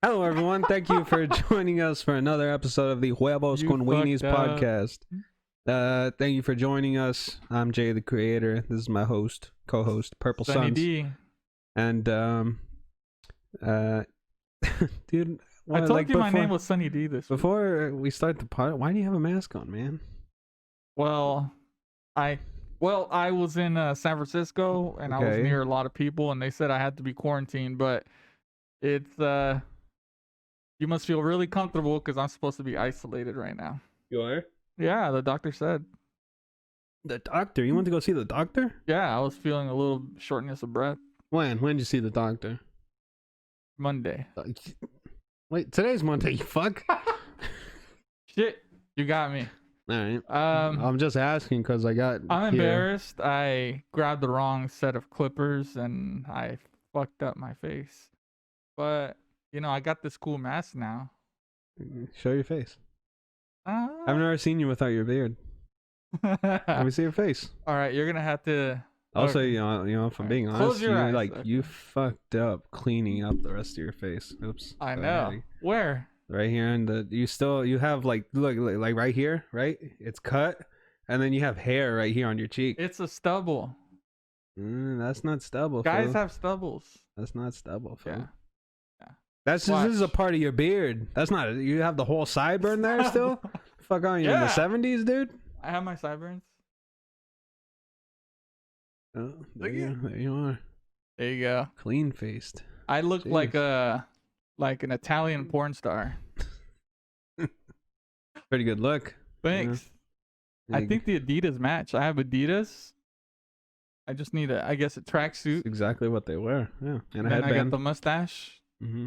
Hello, everyone. Thank you for joining us for another episode of the Huevos You con Weenies fucked up. podcast. Thank you for joining us. I'm Jay, the creator. This is my co-host, Purple Sunny Suns. D. And, dude, I told like you my name was Sunny D this week. before we start the pod. Why do you have a mask on, man? Well, I was in San Francisco and I was Okay. near a lot of people and they said I had to be quarantined, but it's you must feel really comfortable because I'm supposed to be isolated right now. You are Yeah, the doctor said. the doctor. You went to go see the doctor? Yeah, I was feeling a little shortness of breath. When did you see the doctor? Monday. Wait, today's Monday. You fuck. Shit, you got me. All right. Um, I'm just asking because I got. I'm here. embarrassed. I grabbed the wrong set of clippers and I fucked up my face. But, I got this cool mask now. Show your face. I've never seen you without your beard. Let me see your face. All right, you're going to have to. Also, Okay. if I'm Alright, being close honest, your eyes. you Okay. fucked up cleaning up the rest of your face. Oops. I Go know. ahead. Where? Right here, and you have like look like right here, right? It's cut, and then you have hair right here on your cheek. It's a stubble. That's not stubble. Guys fool. have stubbles. That's not stubble. Fool. Yeah. That's just this is a Watch. part of your beard. That's not. You have the whole sideburn there still. Fuck on you in the Yeah. 70s, dude. I have my sideburns. Oh, there Look you, at- there you are, There you go. clean faced. I look like Jeez. an Italian porn star. Pretty good look. Thanks. I think the Adidas match. I have Adidas. I just need I guess a tracksuit. It's exactly what they wear. Yeah, and a And I got headband. the mustache. Mm-hmm.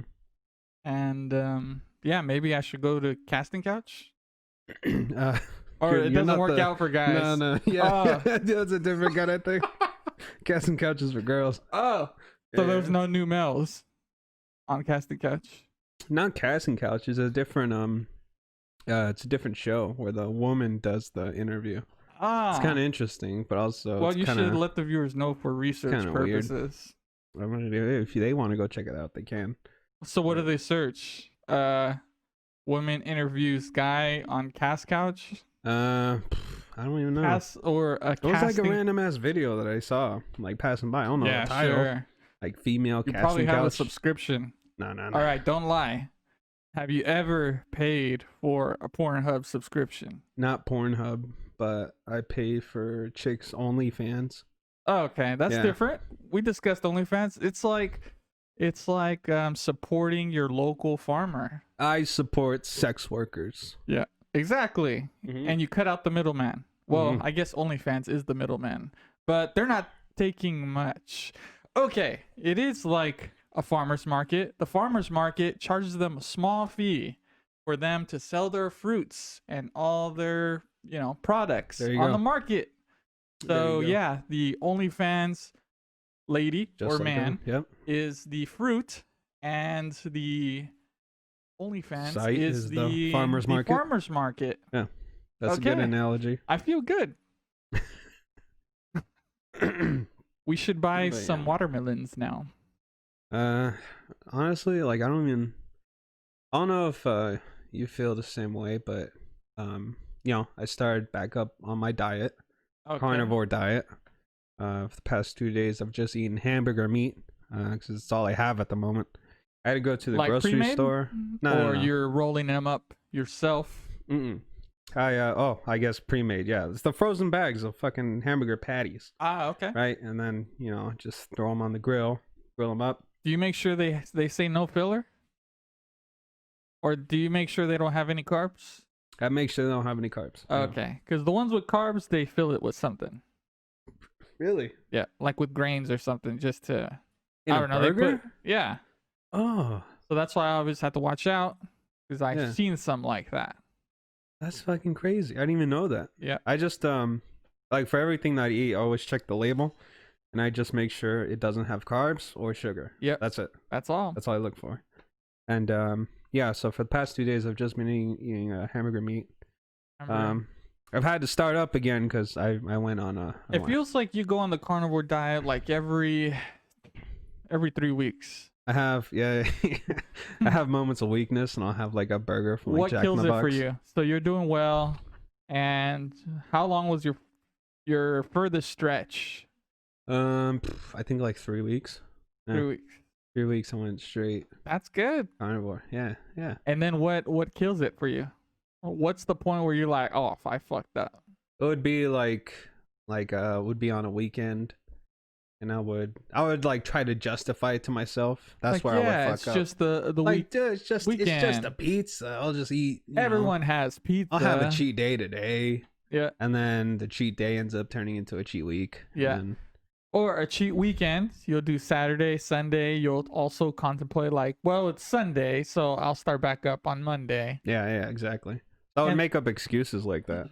And yeah, maybe I should go to casting couch. Or You're it doesn't not work the- out for guys. No, yeah, Oh. that's a different kind of thing. Casting couches for girls. Oh, so Yeah. there's no new males on casting couch. Not casting couches. It's a different it's a different show where the woman does the interview. Ah, It's kind of interesting, but also well, it's you kind should of let the viewers know for research kinda weird. purposes. I'm gonna do. If they want to go check it out, they can. So what do they search? Woman interviews guy on cast couch. I don't even know. Cast or a It was casting. like a random ass video that I saw, like passing by. I don't know yeah, the title. sure. Like female You casting probably have a couch. subscription. No. All right, don't lie. Have you ever paid for a Pornhub subscription? Not Pornhub, but I pay for chicks OnlyFans. Oh, okay, that's Yeah. different. We discussed OnlyFans. It's like supporting your local farmer. I support sex workers. Exactly. And you cut out the middleman. Well, Mhm. I guess OnlyFans is the middleman, but they're not taking much. Okay, it is like a farmer's market. The farmer's market charges them a small fee for them to sell their fruits and all their, products There you on go. the market. There you So go. yeah, the OnlyFans lady Just or like man them. Yep. is the fruit, and the OnlyFans Site is is the farmer's market? farmer's market. That's a good Okay. analogy. I feel good. We should buy But some yeah. watermelons now. Honestly, like I don't know if you feel the same way, but I started back up on my diet, Okay. carnivore diet. For the past 2 days, I've just eaten hamburger meat because it's all I have at the moment. I had to go to the Like grocery pre-made? store. No, Or no. you're rolling them up yourself. Mm-mm. I guess pre-made. Yeah, it's the frozen bags of fucking hamburger patties, Ah, okay. right? And then just throw them on the grill them up. Do you make sure they say no filler? Or do you make sure they don't have any carbs? I make sure they don't have any carbs. Yeah. Okay. Because the ones with carbs, they fill it with something. Really? Yeah, like with grains or something, just to In I a don't know. burger? They put yeah. Oh, So that's why I always have to watch out because I've Yeah. seen some like that. that's fucking crazy. I didn't even know that. Yeah. I just like for everything that I eat, I always check the label, and I just make sure it doesn't have carbs or sugar. Yep. That's it. That's all. That's all I look for. And yeah. So for the past 2 days, I've just been eating hamburger meat. I've had to start up again because I went on a. It feels like you go on the carnivore diet like every 3 weeks. I have, yeah, I have moments of weakness, and I'll have like a burger from like What Jack kills in the it for Box. you? So you're doing well. And how long was your furthest stretch? I think like 3 weeks. Yeah. 3 weeks. 3 weeks I went straight That's good. carnivore. Yeah, yeah. And then what kills it for you? What's the point where you're like, oh, I fucked up? It would be like would be on a weekend, and I would like try to justify it to myself. That's Like, where I yeah, would it's fuck up. just the Like, week. dude, it's just a weekend. pizza. I'll just eat. you know. Everyone has pizza. I'll have a cheat day today, Yeah. and then the cheat day ends up turning into a cheat week. Yeah. And Or a cheat weekend. You'll do Saturday, Sunday. You'll also contemplate like, well, it's Sunday, so I'll start back up on Monday. yeah, exactly. So I would And- make up excuses like that.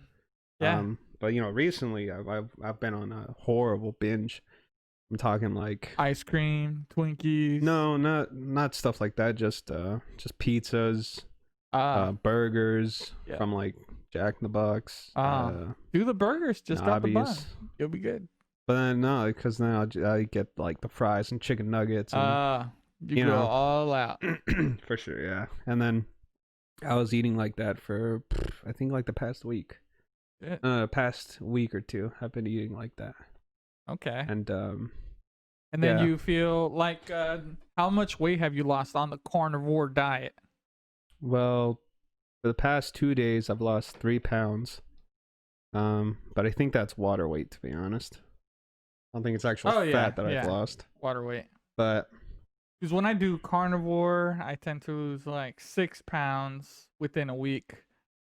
Yeah. But recently I've been on a horrible binge. I'm talking like Ice cream, Twinkies. no, not stuff like that. Just pizzas, burgers Yeah. from like Jack in the Box. Do the burgers. Just drop the bun. Nobbies. You'll be good. But then no, because then I get like the fries and chicken nuggets. And, You you go know. all out. for sure, yeah. And then I was eating like that for I think like the past week. Yeah. Past week or two, I've been eating like that. Okay. And And then yeah. you feel like, how much weight have you lost on the carnivore diet? well, for the past 2 days, I've lost 3 pounds. But I think that's water weight, to be honest. I don't think it's actual Oh, yeah, fat that yeah. I've lost. Water weight. But Because when I do carnivore, I tend to lose like 6 pounds within a week.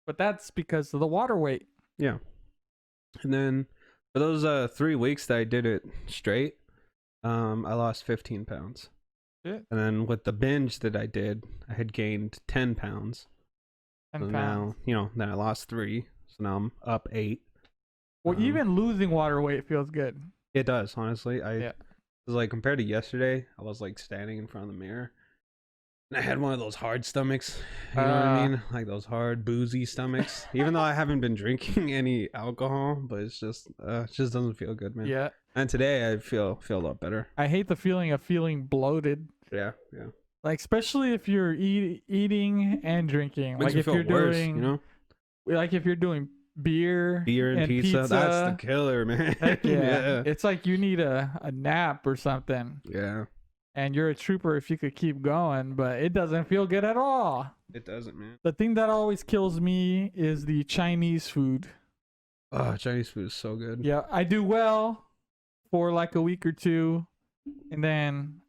But that's because of the water weight. yeah. And then for those 3 weeks that I did it straight, I lost 15 pounds. Shit. And then with the binge that I did, I had gained 10 pounds. 10 So pounds. now, then I lost 3. So now I'm up 8. Well, even losing water weight feels good. It does, honestly. Yeah. Cause like compared to yesterday, I was like standing in front of the mirror, and I had one of those hard stomachs. You know what I mean? Like those hard boozy stomachs. Even though I haven't been drinking any alcohol, but it just doesn't feel good, man. Yeah. And today I feel a lot better. I hate the feeling of feeling bloated. Yeah. Like, especially if you're eating and drinking. Makes Like me if feel you're worse, doing, like if you're doing beer and pizza. That's the killer, man. Heck yeah. It's like you need a nap or something. Yeah. And you're a trooper if you could keep going, but it doesn't feel good at all. It doesn't, man. The thing that always kills me is the Chinese food. Oh, Chinese food is so good. Yeah, I do well for like a week or two, and then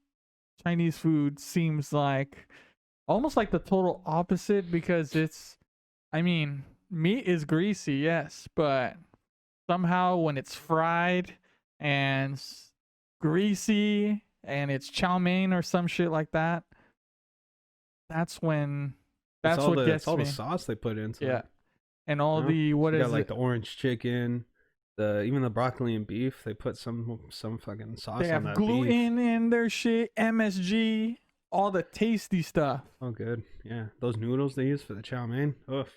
Chinese food seems like almost like the total opposite because meat is greasy, yes, but somehow when it's fried and greasy and it's chow mein or some shit like that, that's what gets It's all me. the sauce they put into Yeah, it. and all No? the what You is got like it? the orange chicken, even the broccoli and beef. They put some fucking sauce They on have that beef. gluten in their shit, MSG, all the tasty stuff. Oh, good. Yeah, those noodles they use for the chow mein. Oof.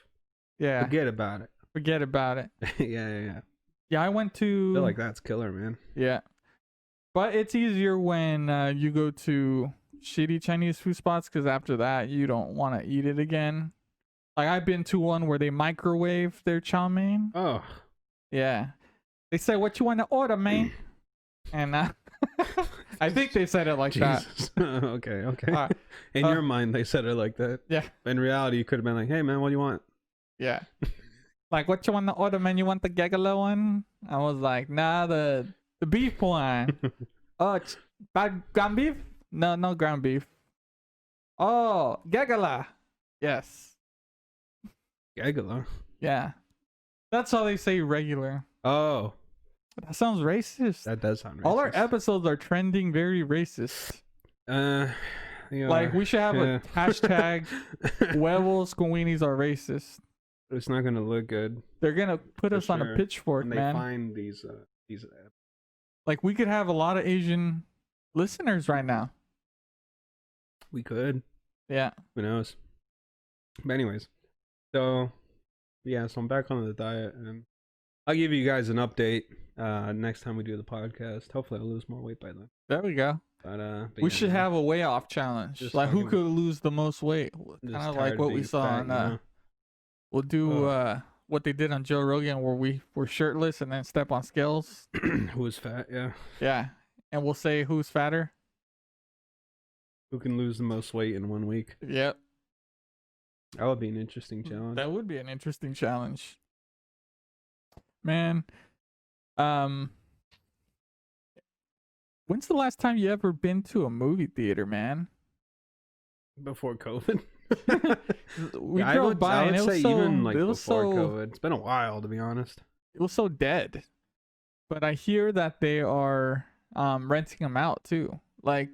Yeah, Forget about it. forget about it. yeah. Yeah, I went I feel to like that's killer, man. yeah, but it's easier when you go to shitty Chinese food spots because after that you don't want to eat it again. Like I've been to one where they microwave their chow mein. Oh, Yeah, they say, "What you want to order, man?" And I think they said it like that. Jesus. okay. Alright, In uh, your mind, they said it like that. Yeah. In reality, you could have been like, "Hey, man, what do you want?" Yeah. Like, what you want to order, man? You want the Gagala one? I was like, nah, the beef one. Oh, it's ground beef? No ground beef. Oh, Gagala. Yes. Gagala. Yeah. That's how they say regular. Oh, That sounds racist. that does sound racist. All our episodes are trending very racist. Like, we should have a hashtag, huevos con weenies are racist. It's not gonna look good They're going to put For us on a sure. pitchfork, when they man. find these. Like, we could have a lot of Asian listeners right now. We could. Yeah. Who knows? But anyways, so yeah, so I'm back on the diet, and I'll give you guys an update next time we do the podcast. Hopefully, I'll lose more weight by then. There we go. But We yeah, should man, have a way off challenge. Just like who fucking- could lose the most weight? Kind just of tired like of what we being saw fat, on you know? we'll do Ugh. what they did on Joe Rogan where we were shirtless and then step on scales. Who was fat? Yeah. Yeah. And we'll say who's fatter. Who can lose the most weight in 1 week? Yep. That would be an interesting challenge. That would be an interesting challenge. Man, when's the last time you ever been to a movie theater, man? Before COVID. We Yeah, drove by I and would it was say so even like it was before so COVID. It's been a while, to be honest. it was so dead. But I hear that they are renting them out too. Like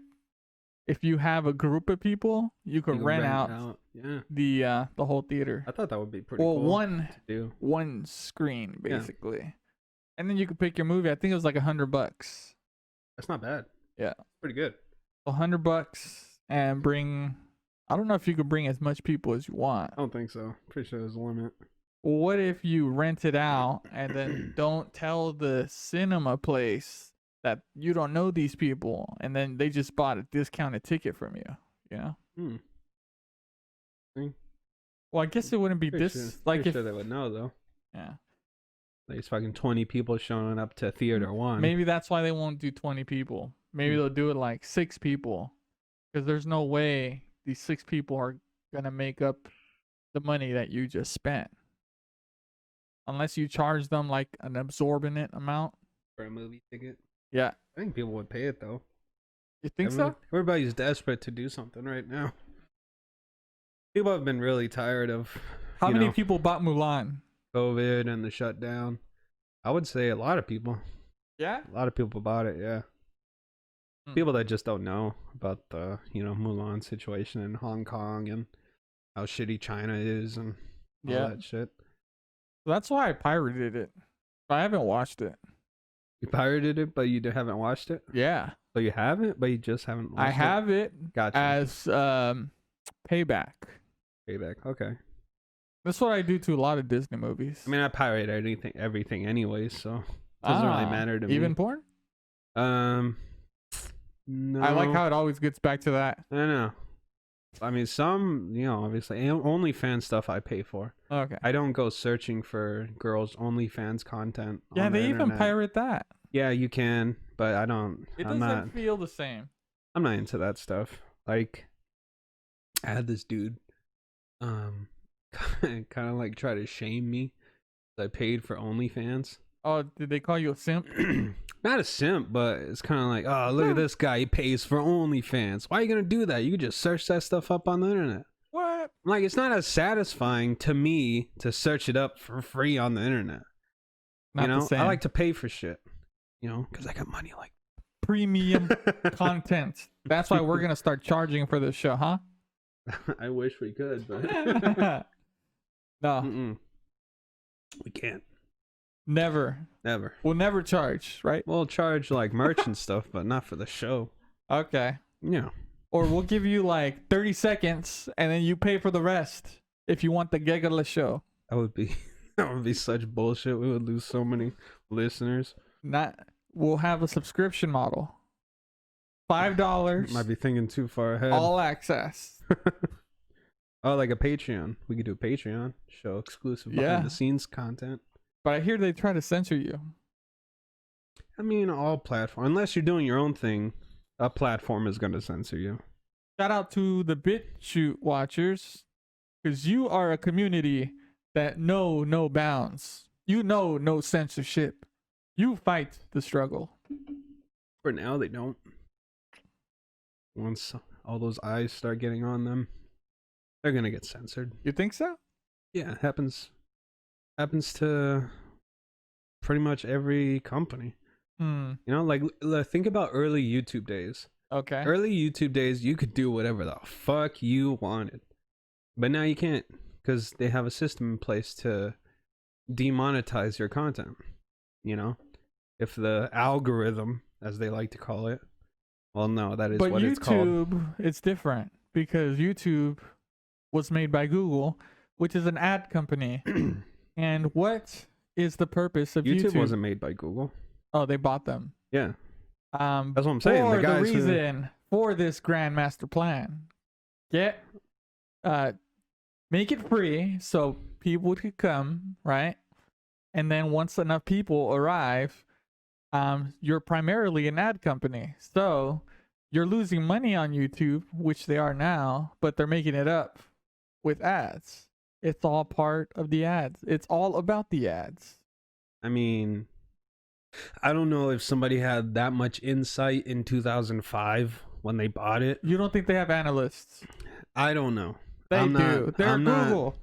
if you have a group of people, you could You can rent out Yeah. the whole theater. I thought that would be pretty Well, cool one to do. one screen Yeah. basically. And then you could pick your movie. I think it was like $100. That's not bad. Yeah. Pretty good. $100 and bring. I don't know if you could bring as much people as you want. I don't think so. Pretty sure there's a limit. What if you rent it out and then don't tell the cinema place that you don't know these people, and then they just bought a discounted ticket from you? You know. Hmm. Well, I guess it wouldn't be Pretty this sure, like pretty if sure they would know though. yeah. There's fucking 20 people showing up to theater one. Maybe that's why they won't do 20 people. Maybe they'll do it like 6 people, because there's no way these 6 people are gonna make up the money that you just spent, unless you charge them like an exorbitant amount. for a movie ticket. Yeah, I think people would pay it though. you think so? Everybody's desperate to do something right now. People have been really tired of How you many know, people bought Mulan? COVID and the shutdown. I would say a lot of people. Yeah. A lot of people bought it, yeah. Hmm. People that just don't know about the, Mulan situation in Hong Kong and how shitty China is and all Yeah. that shit. That's why I pirated it. I haven't watched it. You pirated it, but you haven't watched it? Yeah. So you have it, but you just haven't watched I it? have it Gotcha. as payback. Payback. Okay. That's what I do to a lot of Disney movies. I mean, I pirate everything anyways, so it doesn't really matter to even me. porn? No. I like how it always gets back to that. I don't know. I mean, some, obviously, OnlyFans stuff I pay for. Okay. I don't go searching for girls' OnlyFans content. Yeah, on the they even internet. pirate that. Yeah, you can, but I don't. It I'm doesn't not. feel the same. I'm not into that stuff. Like, I had this dude, kind of like try to shame me. I paid for OnlyFans. Oh, did they call you a simp? Not a simp, but it's kind of like, oh, look at this guy. He pays for OnlyFans. Why are you gonna do that? You could just search that stuff up on the internet. What? Like, it's not as satisfying to me to search it up for free on the internet. Not the same. I like to pay for shit. Because I got money like. Premium content. That's why we're gonna start charging for this show, huh? I wish we could, but No, mm-mm. We can't. never. Never. We'll never charge, right? We'll charge like merch and stuff, but not for the show. Okay. Yeah. Or we'll give you like 30 seconds and then you pay for the rest if you want the Gegala show. That would be such bullshit. We would lose so many listeners. We'll have a subscription model. $5. Might be thinking too far ahead. All access. Oh, like a Patreon. We could do a Patreon show exclusive behind the scenes content. But I hear they try to censor you. I mean, all platforms. Unless you're doing your own thing, a platform is going to censor you. Shout out to the BitChute watchers, because you are a community that know no bounds. You know no censorship. You fight the struggle. For now, they don't. Once all those eyes start getting on them, they're going to get censored. You think so? Yeah, it happens to pretty much every company. Like think about early YouTube days. Okay. Early YouTube days, you could do whatever the fuck you wanted. But now you can't, because they have a system in place to demonetize your content. If the algorithm, as they like to call it, well, no, that is but what YouTube, it's called. it's different because YouTube was made by Google, which is an ad company. And what is the purpose of YouTube? YouTube wasn't made by Google. Oh, they bought them. Yeah. That's what I'm saying. For The guys who- reason for this grand master plan, get make it free so people could come, right? And then once enough people arrive, you're primarily an ad company, so you're losing money on YouTube, which they are now, but they're making it up with ads. It's all part of the ads. It's all about the ads. I mean, I don't know if somebody had that much insight in 2005 when they bought it. You don't think they have analysts? I don't know. They I'm do. not- They're I'm not- Google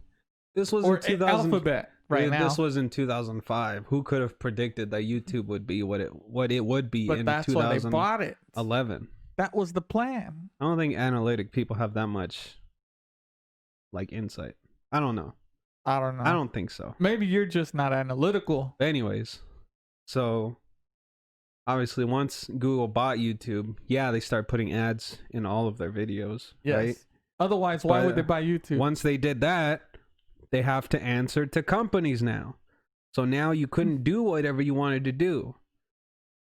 This was or in 2000. Alphabet right now. This was in 2005. Who could have predicted that YouTube would be what it would be But in that's why they 2011? bought it. That was the plan. I don't think analytic people have that much like insight. I don't know. I don't know. I don't think so. Maybe you're just not analytical. But anyways, so obviously once Google bought YouTube, yeah, they start putting ads in all of their videos, Yes. right? Otherwise, why But, would they buy YouTube? Once they did that, they have to answer to companies now. So now you couldn't do whatever you wanted to do.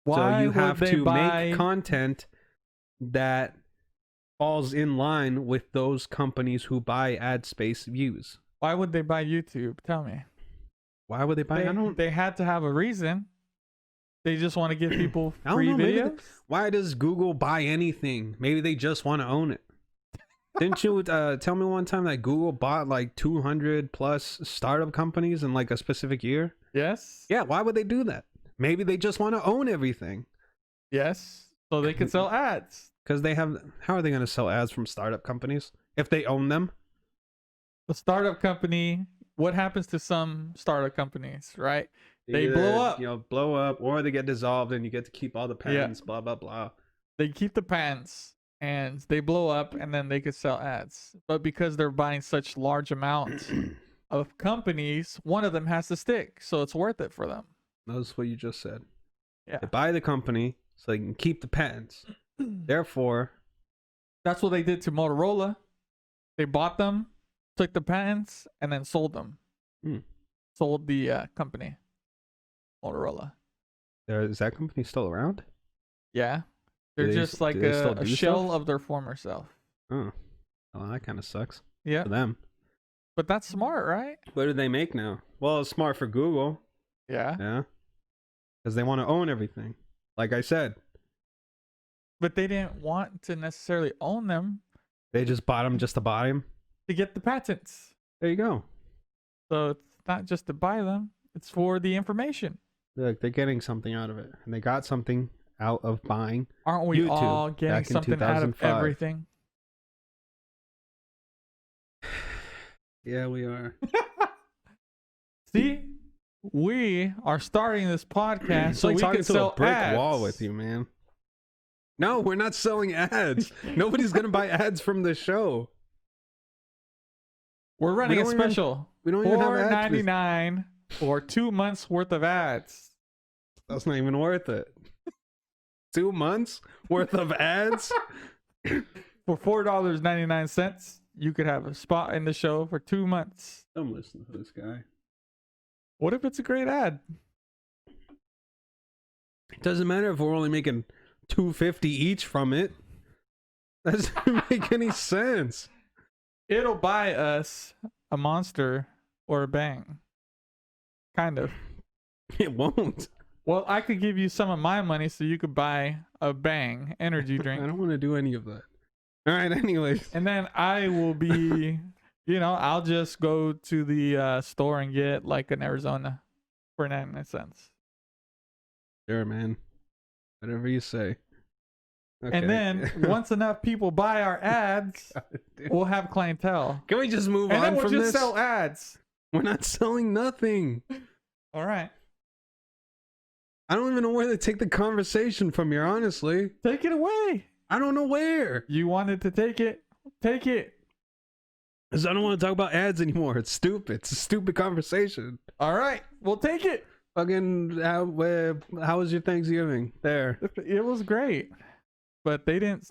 Why So you would have they to buy... make content that falls in line with those companies who buy ad space views. Why would they buy YouTube? Tell me. Why would they buy? They had to have a reason. They just want to give people I don't free know, maybe videos. Why does Google buy anything? Maybe they just want to own it. Didn't you tell me one time that Google bought like 200 plus startup companies in like a specific year? Yes. Yeah, why would they do that? Maybe they just want to own everything. Yes. So they could sell ads. Because they have, how are they going to sell ads from startup companies if they own them? The startup company. What happens to some startup companies, right? They blow up. You know, blow up, or they get dissolved and you get to keep all the patents, blah, blah, blah. They keep the patents and they blow up, and then they could sell ads. But because they're buying such large amounts of companies, one of them has to stick. So it's worth it for them. That's what you just said. Yeah. They buy the company so they can keep the patents. Therefore, That's what they did to Motorola. They bought them, took the patents, and then sold them. Hmm. Sold the company, Motorola. is that company still around? Yeah. They're Do they just s- like do they still a do shell stuff? of their former self. Oh, well, that kind of sucks Yeah. for them. But that's smart, right? What do they make now? Well, it's smart for Google. Yeah. Yeah. Because they want to own everything. Like I said, But they didn't want to necessarily own them they just bought them just to buy them. to get the patents. There you go. So it's not just to buy them, it's for the information. Look, they're getting something out of it. And they got something out of buying. Aren't we YouTube all getting back in something out of 2005. everything? Yeah, we are. See? We are starting this podcast It's so like we talking can to sell a brick ads. wall with you, man. No, we're not selling ads. Nobody's going to buy ads from the show. We're running a don't even- special. We don't even have ads. $4.99 for 2 months worth of ads. That's not even worth it. 2 months worth of ads? For $4.99, you could have a spot in the show for 2 months. Don't listen to this guy. What if it's a great ad? It doesn't matter if we're only making $2.50 each from it. That doesn't make any sense. It'll buy us a Monster or a Bang. Kind of. It won't. Well, I could give you some of my money so you could buy a Bang energy I drink. don't want to do any of that. All right, anyways. And then I will be, I'll just go to the store and get like an Arizona for 99 cents. Sure, man. Whatever you say. Okay. And then once enough people buy our ads, we'll have clientele. Can we just move And on then we'll from just this? sell ads. We're not selling nothing. All right. I don't even know where to take the conversation from here, honestly. Take it away. I don't know where. You wanted to take it. Take it. Because I don't want to talk about ads anymore. It's stupid. It's a stupid conversation. All right. We'll take it. Fucking, how was your Thanksgiving? There. It was great. But they didn't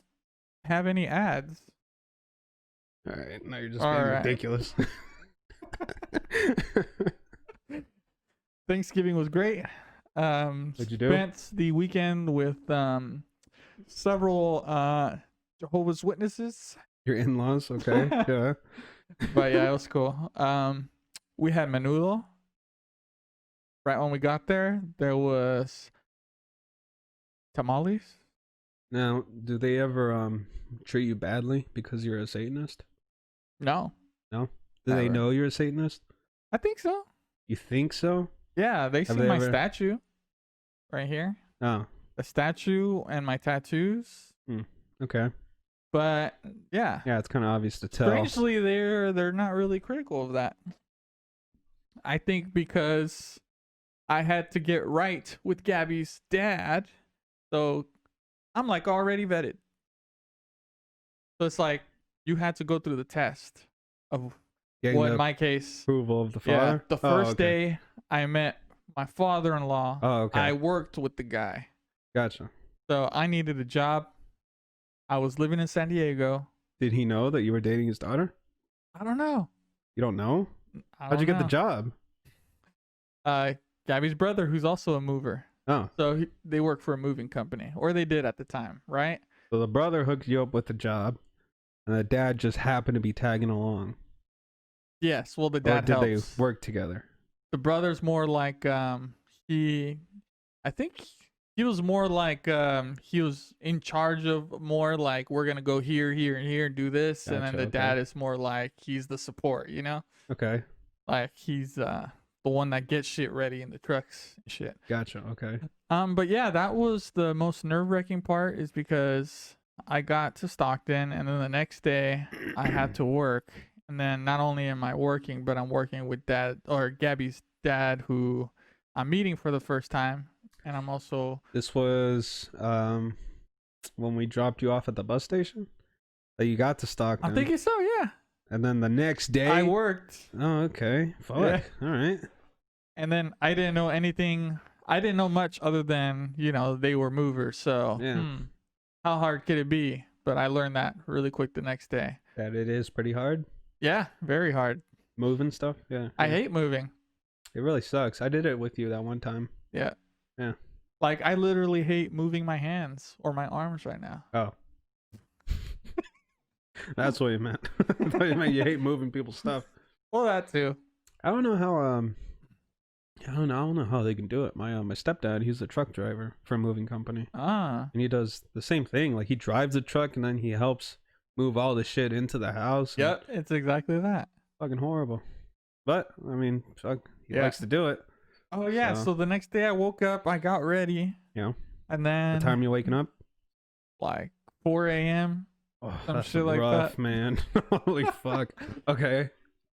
have any ads. All right. Now you're just All being right. ridiculous. Thanksgiving was great. What'd you do? Spent the weekend with several Jehovah's Witnesses. Your in-laws, okay? Yeah. But yeah, it was cool. We had menudo. Right when we got there, there was tamales. Now, do they ever treat you badly because you're a Satanist? No, No. Do they Never. know you're a Satanist? I think so. You think so? Yeah, they see they my ever- statue right here. Oh, The statue and my tattoos. okay. But yeah, Yeah, it's kind of obvious to tell. strangely, they're not really critical of that. I think because I had to get right with Gabby's dad, so I'm like already vetted. So it's like you had to go through the test of, Getting well, in the my case, approval of the yeah, father. the Oh, first okay. day I met my father-in-law, Oh, okay. I worked with the guy. Gotcha. So I needed a job. I was living in San Diego. Did he know that you were dating his daughter? I don't know. You don't know? I How'd you don't get the know. job? Gabby's brother, who's also a mover. Oh, So they work for a moving company, or they did at the time, right? so the brother hooked you up with the job, and the dad just happened to be tagging along. Yes. Well, the Or dad did helps. they work together? The brother's more like I think he was more like he was in charge of more like we're gonna go here, here, and here and do this, and then Gotcha, the okay. dad is more like he's the support, Okay, like he's the one that gets shit ready in the trucks and shit. gotcha. Okay. But yeah, that was the most nerve-wracking part, is because I got to Stockton and then the next day I had to work. And then not only am I working, but I'm working with Gabby's dad, who I'm meeting for the first time. And I'm also, This was when we dropped you off at the bus station. That you got to Stockton. I'm thinking so, yeah. And then the next day. I worked. Oh, okay. Fuck. Yeah. All right. And then I didn't know anything. I didn't know much other than, they were movers. So Yeah. how hard could it be? But I learned that really quick the next day. That it is pretty hard. Yeah, very hard. Moving stuff. Yeah. I yeah. hate moving. It really sucks. I did it with you that one time. Yeah. Yeah. Like I literally hate moving my hands or my arms right now. Oh. That's what you meant. I thought you meant you hate moving people's stuff. Well, that too. I don't know how I don't know how they can do it. My stepdad, he's a truck driver for a moving company. Ah. And he does the same thing. Like he drives the truck and then he helps move all the shit into the house. and Yep, it's exactly that. Fucking horrible. But I mean, fuck, he Yeah. likes to do it. Oh yeah, So- so the next day I woke up, I got ready. Yeah. And then What time you waking up? like 4 a.m. Oh, Some that's shit like rough, that. man. Holy fuck. Okay.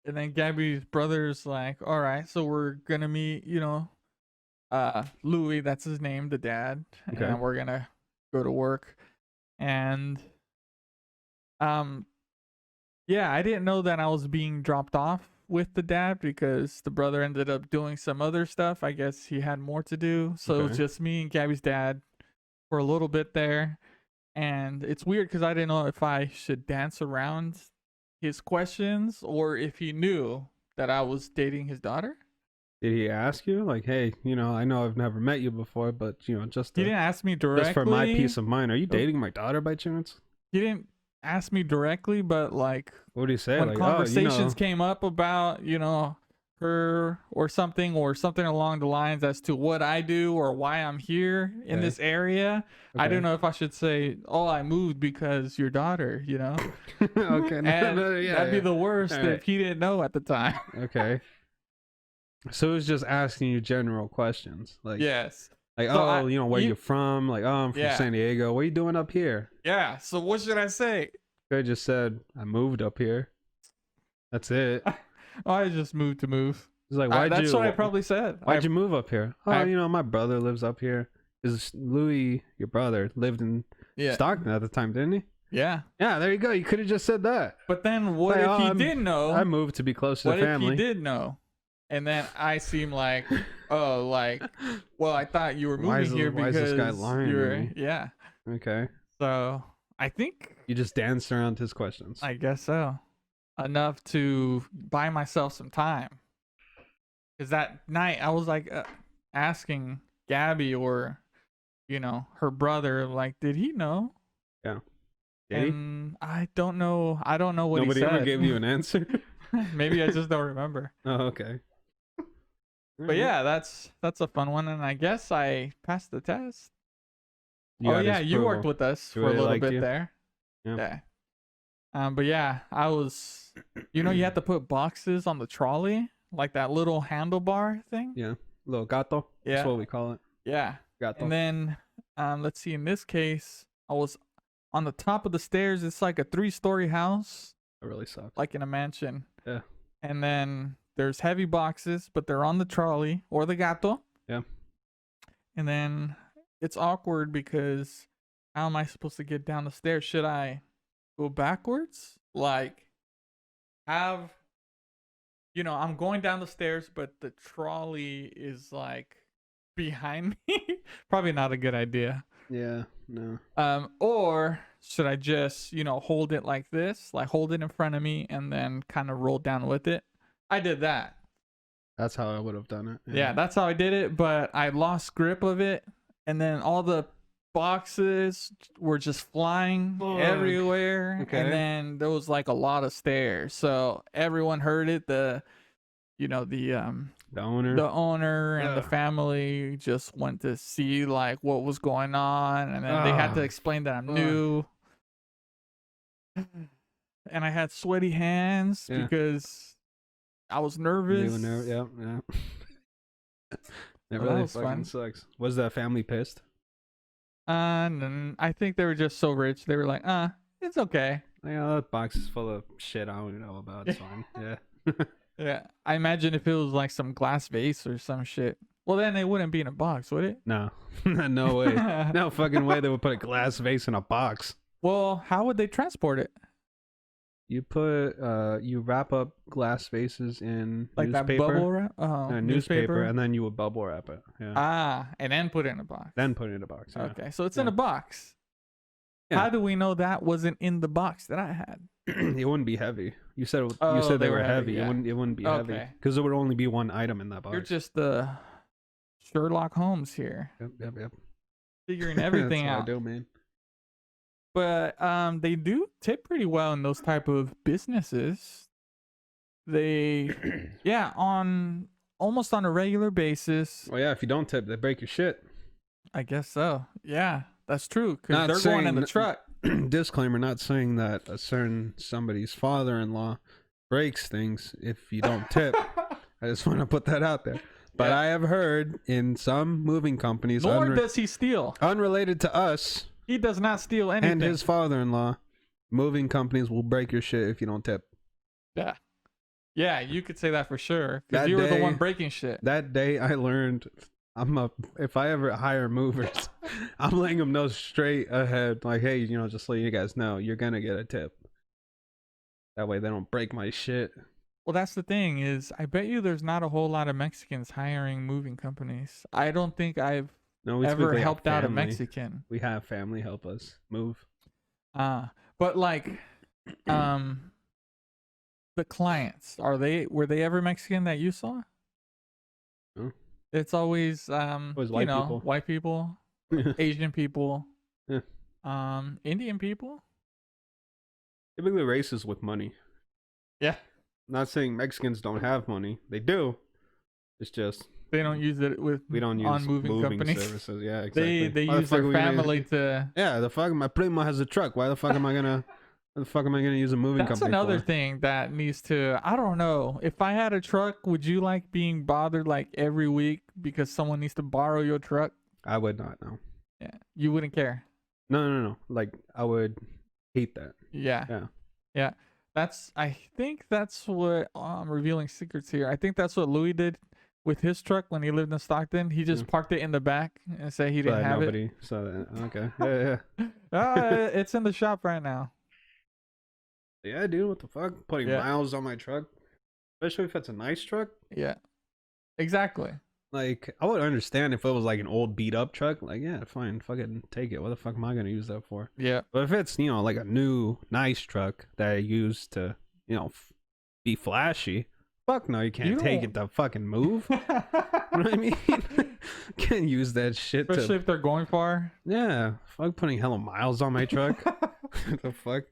And then Gabby's brother's like, all right, so we're gonna meet, Louis, that's his name, the dad. Okay. And we're gonna go to work. And yeah, I didn't know that I was being dropped off with the dad because the brother ended up doing some other stuff. I guess he had more to do. So it was Okay. just me and Gabby's dad for a little bit there. And it's weird because I didn't know if I should dance around his questions or if he knew that I was dating his daughter. Did he ask you like, hey, I know I've never met you before, but just He didn't ask me directly. just for my peace of mind, are you dating my daughter by chance? He didn't ask me directly, but like What did he say? when Like, conversations came up about, her or something along the lines as to what I do or why I'm here in Okay. this area. I okay. don't know if I should say, "Oh, I moved because your daughter," Okay. And yeah, that'd be yeah. the worst All right. if he didn't know at the time. Okay. So it was just asking you general questions, like, Yes. like, So where you- you from? Like, oh, I'm from Yeah. San Diego. What are you doing up here? Yeah. So what should I say? I just said I moved up here. That's it. Oh, I just moved to move. He's like, why'd That's you? what I probably said. Why'd you move up here? Oh, I- my brother lives up here. Is Louis, your brother, lived in Yeah. Stockton at the time, didn't he? Yeah. Yeah, there you go. You could have just said that. But then what Like, if oh, he I'm- did know? I moved to be close to What the if family. he did know? And then I seem like, oh, like, well, I thought you were Why is moving here why is because this guy lying to you're, me? yeah. Okay. So I think, You just danced around his questions. I guess so, enough to buy myself some time. Because that night I was like asking Gabby or, her brother, like, did he know? Yeah. Did he? And I don't know. I don't know what Nobody he said. ever gave you an answer. Maybe I just don't remember. Oh, okay. But yeah, that's a fun one, and I guess I passed the test. You Oh got yeah, his you worked approval. with us He for a really little liked bit you? there. Yeah. Yeah. But yeah, I was. You had to put boxes on the trolley, like that little handlebar thing. Yeah. Little gato. That's Yeah. what we call it. Yeah. Gato. And then, let's see. In this case, I was on the top of the stairs. It's like a 3-story house, That really sucks. like in a mansion. Yeah. And then there's heavy boxes, but they're on the trolley or the gato. Yeah. And then it's awkward because how am I supposed to get down the stairs? Should I go backwards? Like, I'm going down the stairs, but the trolley is like behind me. Probably not a good idea. Yeah. No. Or should I just, hold it like this, like hold it in front of me and then kind of roll down with it? I did that. That's how I would have done it. Yeah, that's how I did it, but I lost grip of it, and then all the boxes were just flying Fuck. everywhere, Okay. and then there was like a lot of stairs, so everyone heard it. The owner. the owner and the Ugh. family just went to see like what was going on, and then they had to Ah, explain that I'm fuck. new, and I had sweaty hands Yeah. because I was nervous. Yeah. Yeah. It Well, that really was fucking fun. sucks. Was the family pissed? And I think they were just so rich. They were like, it's okay. Yeah, that box is full of shit I don't even know about. It's fine. Yeah. Yeah. I imagine if it was like some glass vase or some shit. Well, then it wouldn't be in a box, would it? No. No way. No fucking way they would put a glass vase in a box. Well, how would they transport it? You you wrap up glass vases in Like newspaper, that bubble wrap? newspaper, and then you would bubble wrap it. Yeah. And then put it in a box. Then put it in a box. Yeah. Okay, so it's in Yeah. a box. Yeah. How do we know that wasn't in the box that I had? It wouldn't be heavy. You said Oh, they were heavy. yeah. It wouldn't be heavy Okay. because there would only be one item in that box. You're just the Sherlock Holmes here, Yep. figuring everything That's out. what I do, man. But they do tip pretty well in those type of businesses. They almost on a regular basis. Well, yeah. If you don't tip, they break your shit. I guess so. Yeah, that's true. Not Because they're going in the saying- truck. Disclaimer: not saying that somebody's father-in-law breaks things if you don't tip. I just want to put that out there. But Yeah. I have heard in some moving companies, Nor does he steal. unrelated to us He does not steal anything. and his father-in-law, moving companies will break your shit if you don't tip. Yeah. Yeah, you could say that for sure. Because That you were the day- one breaking shit. That day I learned if I ever hire movers, I'm letting them know straight ahead, like, hey, just so you guys know, you're gonna get a tip. That way they don't break my shit. Well, that's the thing is, I bet you there's not a whole lot of Mexicans hiring moving companies. I don't think I've No, we ever typically have helped out a family. Mexican. We have family help us move. But like, the clients, were they ever Mexican that you saw? No. It's always Always white people. white people, Asian people, Yeah. Indian people. Typically racist with money. Yeah. Not saying Mexicans don't have money. They do. It's just They don't use it with we don't use on moving companies. services. Yeah, exactly. They Why the use fuck their are we gonna family use- to. Yeah, the fuck. My primo has a truck. Why the fuck am I gonna? What the fuck am I gonna use a moving That's company another for? thing that needs to. I don't know. If I had a truck, would you like being bothered like every week because someone needs to borrow your truck? I would not know. Yeah, you wouldn't care. No. Like I would hate that. Yeah. Yeah. I think that's what I'm revealing secrets here. I think that's what Louis did with his truck when he lived in Stockton. He just Yeah. parked it in the back and said he didn't have nobody. So okay. Yeah. it. It's in the shop right now. Yeah, dude. What the fuck? Putting Yeah. miles on my truck, especially if it's a nice truck. Yeah. Exactly. Like, I would understand if it was like an old beat up truck. Like, yeah, fine, fucking take it. What the fuck am I gonna use that for? Yeah. But if it's like a new nice truck that I use to be flashy, Fuck no, you can't You take don't- it to fucking move. You know what I mean? Can't use that shit Especially to. if they're going far. Yeah, fuck putting hella miles on my truck. The fuck?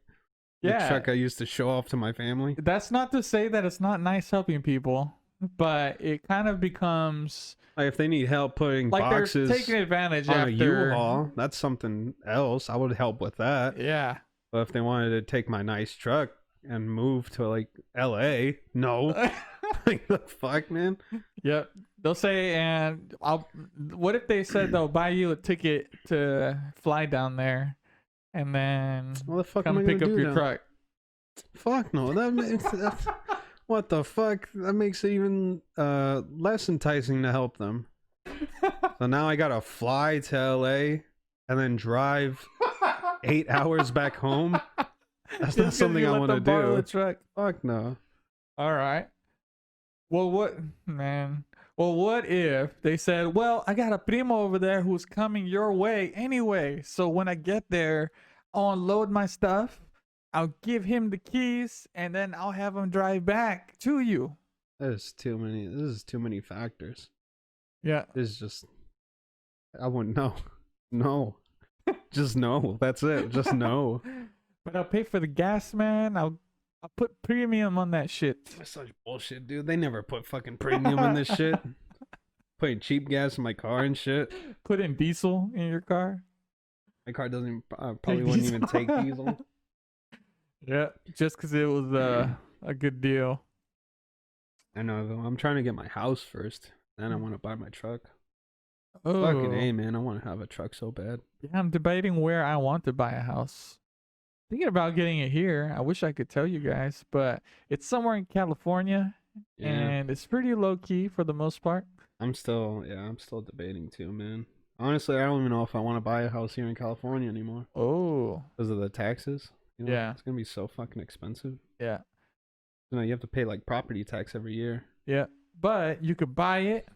The Yeah. truck I used to show off to my family. That's not to say that it's not nice helping people, but it kind of becomes Like if they need help putting like boxes they're taking advantage on a after. U-Haul, that's something else. I would help with that. Yeah. But if they wanted to take my nice truck and move to like LA, no. Like the fuck, man? Yep. They'll say, and I'll. What if they said they'll buy you a ticket to fly down there, and then What the fuck am come I gonna pick up do your now? truck? Fuck no. That makes what the fuck? That makes it even less enticing to help them. So now I gotta fly to LA and then drive 8 hours back home. That's not something I want to The do. truck. Fuck no. All right. Well, what, man? Well, what if they said, well, I got a primo over there who's coming your way anyway. So when I get there, I'll unload my stuff. I'll give him the keys, and then I'll have him drive back to you. There's too many. This is too many factors. Yeah. This is just. I wouldn't know. No. Just no. That's it. Just no. But I'll pay for the gas, man. I'll put premium on that shit. That's such bullshit, dude. They never put fucking premium in this shit. Putting cheap gas in my car and shit. Put in diesel in your car. My car doesn't even, probably wouldn't even take diesel. Yeah, just because it was a good deal. I know. Though. I'm trying to get my house first. Then I want to buy my truck. Oh, Fucking A, man. I want to have a truck so bad. yeah, I'm debating where I want to buy a house. Thinking about getting it here. I wish I could tell you guys, but it's somewhere in California, Yeah. and it's pretty low key for the most part. I'm still debating too, man. Honestly, I don't even know if I want to buy a house here in California anymore Oh, because of the taxes. You know, Yeah. It's going to be so fucking expensive. yeah, You know, you have to pay like property tax every year. yeah. But you could buy it.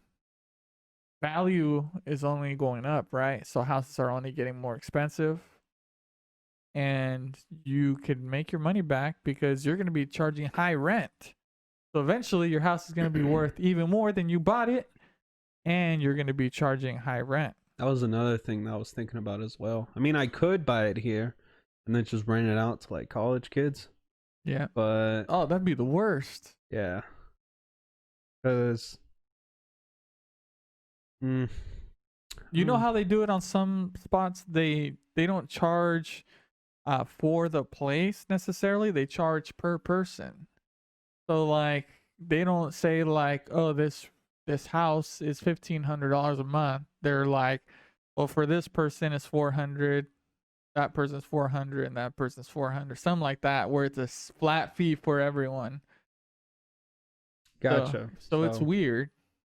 Value is only going up, right? So houses are only getting more expensive. And you could make your money back because you're going to be charging high rent. So eventually your house is going to be worth even more than you bought it. And you're going to be charging high rent. That was another thing that I was thinking about as well. I mean, I could buy it here and then just rent it out to like college kids. Yeah. But Oh, that'd be the worst. yeah. Because. You know how they do it on some spots? They don't charge for the place necessarily. They charge per person. So like they don't say like, oh, this house is $1,500 a month. They're like, well, for this person it's 400, that person's 400, and that person's 400, something like that, where it's a flat fee for everyone. Gotcha. So it's weird.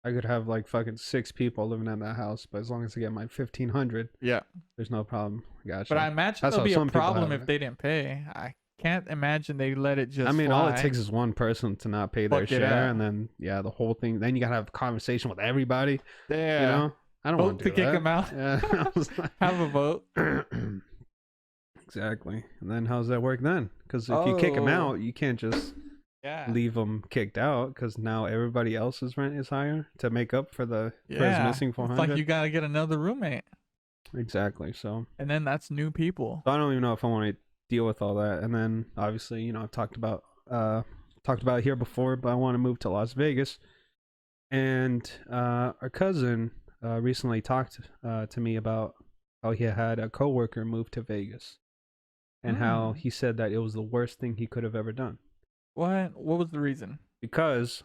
I could have like fucking 6 people living in that house, but as long as I get my 1,500, Yeah. there's no problem. Gotcha. But I imagine That's there'll how be some a people problem have if it. they didn't pay. I can't imagine they let it just I mean, all it fly. takes is one person to not pay their Fuck it share, up. and then the whole thing. Then you gotta have a conversation with everybody. Yeah. You know, I don't Vote want to to do kick that. him out. Yeah, I was like- Have a vote. Exactly. And then how's that work then? Because if you kick them Oh. out, you can't just Yeah. leave them kicked out because now everybody else's rent is higher to make up for the for his Yeah. missing It's 400. like you gotta get another roommate, Exactly. So and then that's new people. I don't even know if I want to deal with all that. And then obviously, you know, I've talked about it here before, but I want to move to Las Vegas. And our cousin recently talked to me about how he had a coworker move to Vegas, and how Mm. he said that it was the worst thing he could have ever done What was the reason? because,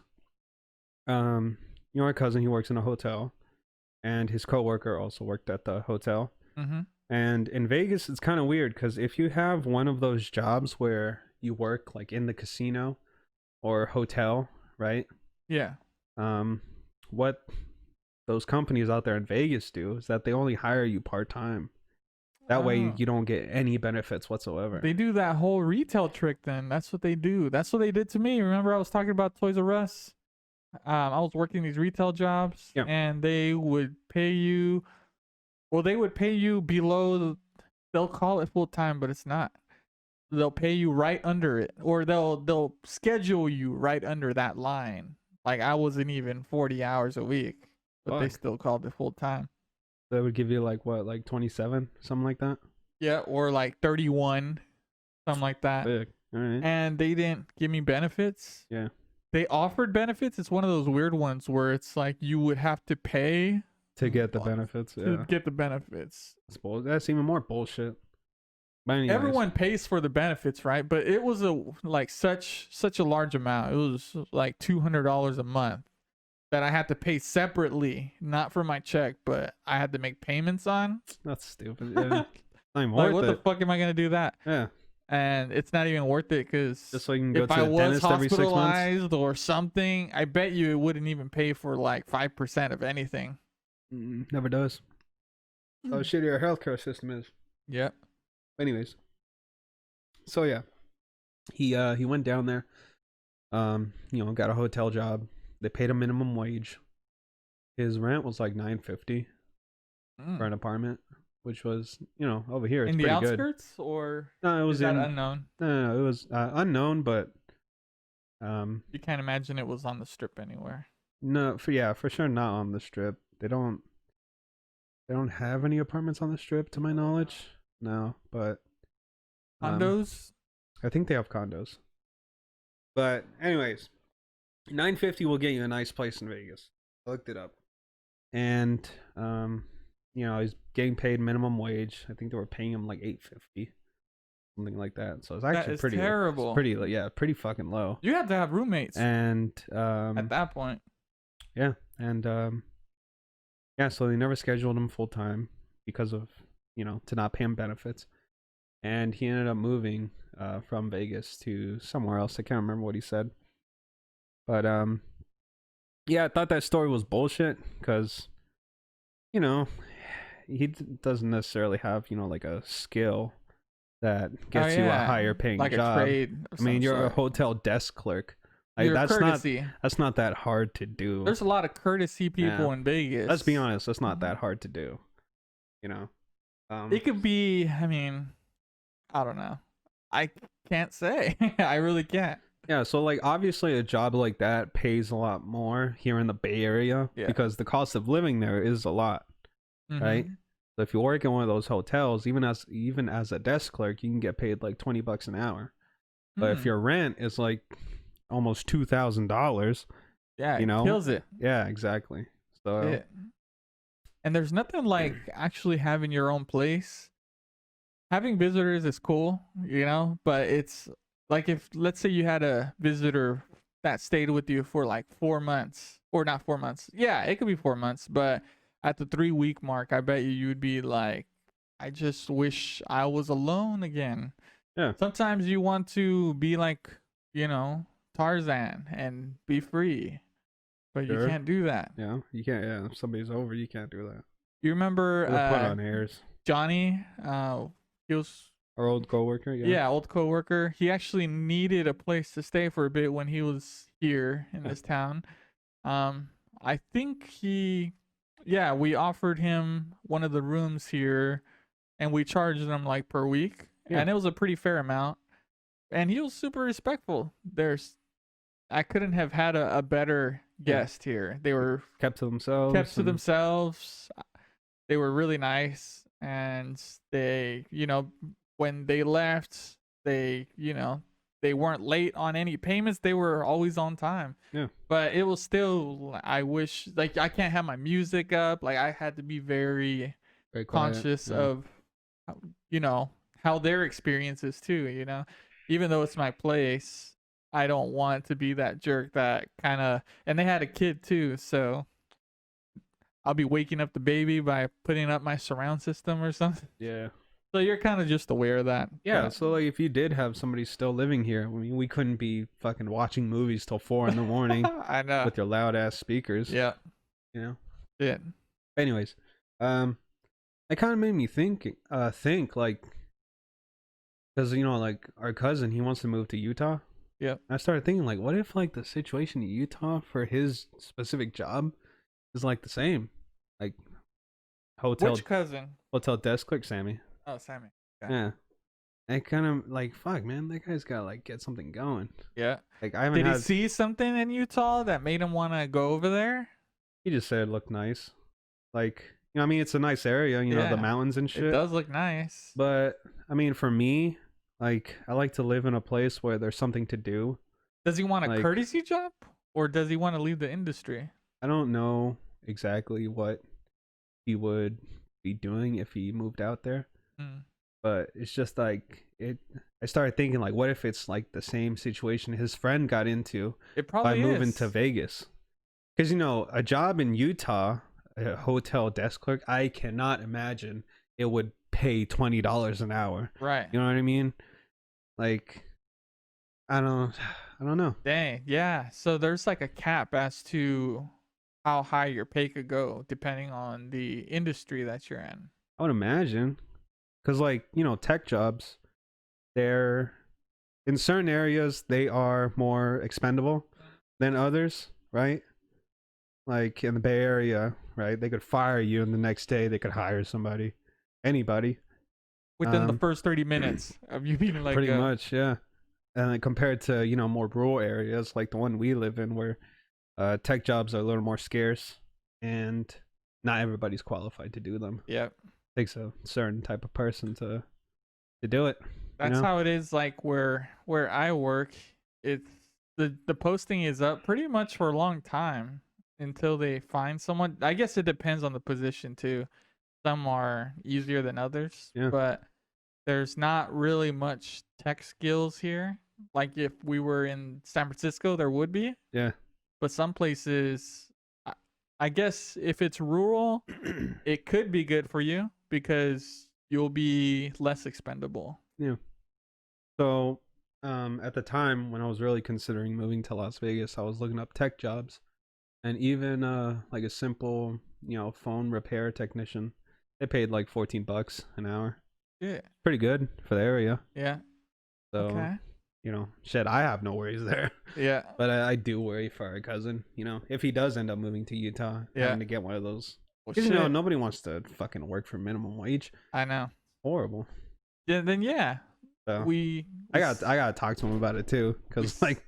you know, our cousin, he works in a hotel, and his coworker also worked at the hotel. Mm-hmm. And in Vegas, it's kind of weird because if you have one of those jobs where you work like in the casino or hotel, right? Yeah. What those companies out there in Vegas do is that they only hire you part-time. That way Oh. you don't get any benefits whatsoever. They do that whole retail trick then. That's what they do. That's what they did to me. Remember I was talking about Toys R Us? I was working these retail jobs, Yeah. and they would pay you, well, they would pay you below, they'll call it full time, but it's not. they'll pay you right under it, or they'll schedule you right under that line. Like I wasn't even 40 hours a week, but they Fuck. still called it full time. That would give you like what, like 27, something like that. Yeah, or like 31, something like that. Big. All right. And they didn't give me benefits. Yeah. They offered benefits. It's one of those weird ones where it's like you would have to pay To get the benefits. to Yeah. get the benefits. That's even more bullshit. But anyways, Everyone pays for the benefits, right? But it was such a large amount. It was like $200 a month that I had to pay separately, not for my check, but I had to make payments on. that's stupid. Yeah. Not even Like, worth what it. the fuck am I gonna do that? Yeah. And it's not even worth it because Just so you can go if to I the was dentist every 6 months. hospitalized or something, I bet you it wouldn't even pay for like 5% of anything. Never does. How shitty our healthcare system is. Yep. Anyways, so yeah, he went down there. Got a hotel job. They paid a minimum wage. His rent was like $950 for an apartment, which was over here it's In the pretty good. outskirts, or No, it was is that in unknown? no, it was unknown, but You can't imagine it was on the strip anywhere. no, for sure not on the strip. They don't have any apartments on the strip to my knowledge. No, but Condos? I think they have condos. But anyways, $950 will get you a nice place in Vegas. I looked it up. And he's getting paid minimum wage. I think they were paying him like $850. Something like that. So it's actually That is pretty terrible. pretty fucking low. You have to have roommates And at that point. yeah, and so they never scheduled him full time because of, to not pay him benefits. And he ended up moving from Vegas to somewhere else. I can't remember what he said. But yeah, I thought that story was bullshit because he doesn't necessarily have, like a skill that gets you a higher paying like job. a trade. I mean, you're a sort. hotel desk clerk. Like, Your that's courtesy. not that hard to do. There's a lot of courtesy people in Vegas. Let's be honest, that's not that hard to do. It could be. I mean, I don't know. I can't say. I really can't. Yeah, so like obviously a job like that pays a lot more here in the Bay Area because the cost of living there is a lot, right? So if you work in one of those hotels, even as a desk clerk, you can get paid like $20 an hour. But if your rent is like almost $2,000, yeah, it kills it. Yeah, exactly. So and there's nothing like actually having your own place. Having visitors is cool, but it's like if, let's say, you had a visitor that stayed with you for like 4 months, or not 4 months. Yeah, it could be 4 months, but at the 3-week mark, I bet you would be like, I just wish I was alone again. Yeah. Sometimes you want to be like, Tarzan and be free, but you can't do that. Yeah, you can't. Yeah, if somebody's over, you can't do that. You remember put on airs. Johnny? He was our old coworker. Yeah, old coworker. He actually needed a place to stay for a bit when he was here in this town. I think we offered him one of the rooms here, and we charged him like per week, and it was a pretty fair amount. And he was super respectful. I couldn't have had a better guest here. They were kept to themselves. They were really nice, and they, when they left, they weren't late on any payments. They were always on time. Yeah. But it was still, I wish, like, I can't have my music up. Like, I had to be very conscious of, how their experience is too, Even though it's my place, I don't want to be that jerk that kind of, and they had a kid too, so I'll be waking up the baby by putting up my surround system or something. Yeah. So you're kind of just aware of that. Yeah. So like, if you did have somebody still living here, I mean, we couldn't be fucking watching movies till 4 a.m. I know. With your loud ass speakers. Yeah. Yeah. Anyways, it kind of made me think like, because like our cousin, he wants to move to Utah. Yeah. I started thinking like, what if like the situation in Utah for his specific job is like the same, like hotel. Which cousin? Hotel desk clerk, Sammy. Oh, Sammy. Yeah. I kind of like, fuck, man, that guy's gotta like get something going. Yeah. Like I haven't Did he had. see something in Utah that made him want to go over there? He just said it looked nice. Like, I mean, it's a nice area, the Yeah. mountains and It shit. does look nice. But I mean, for me, like, I like to live in a place where there's something to do. Does he want a Like, courtesy job, or does he want to leave the industry? I don't know exactly what he would be doing if he moved out there, Mm. but it's just like it. I started thinking like, what if it's like the same situation his friend got into It by probably moving is. to Vegas? Because a job in Utah, a hotel desk clerk, I cannot imagine it would pay $20 an hour. Right. You know what I mean? Like, I don't know. Dang. Yeah. So there's like a cap as to how high your pay could go depending on the industry that you're in. I would imagine, because like tech jobs, they're in certain areas they are more expendable than others, right? Like in the Bay Area, right? They could fire you, and the next day they could hire somebody, anybody. Within the first 30 minutes of you being like Pretty much, yeah. And then compared to more rural areas like the one we live in, where tech jobs are a little more scarce, and not everybody's qualified to do them. Yep. Takes a certain type of person to do it. That's how it is. Like where I work, it's the posting is up pretty much for a long time until they find someone. I guess it depends on the position too. Some are easier than others, Yeah. but there's not really much tech skills here. Like if we were in San Francisco, there would be. Yeah. But some places, I guess if it's rural, it could be good for you because you'll be less expendable. Yeah. So, at the time when I was really considering moving to Las Vegas, I was looking up tech jobs, and even like a simple, phone repair technician, they paid like $14 an hour. Yeah. Pretty good for the area. Yeah. So, Okay. shit, I have no worries there. Yeah. But I do worry for our cousin. If he does end up moving to Utah, having to get one of those. Well, Because shit. nobody wants to fucking work for minimum wage. I know. Horrible. Yeah. Then yeah. So We. I gotta talk to him about it too, because like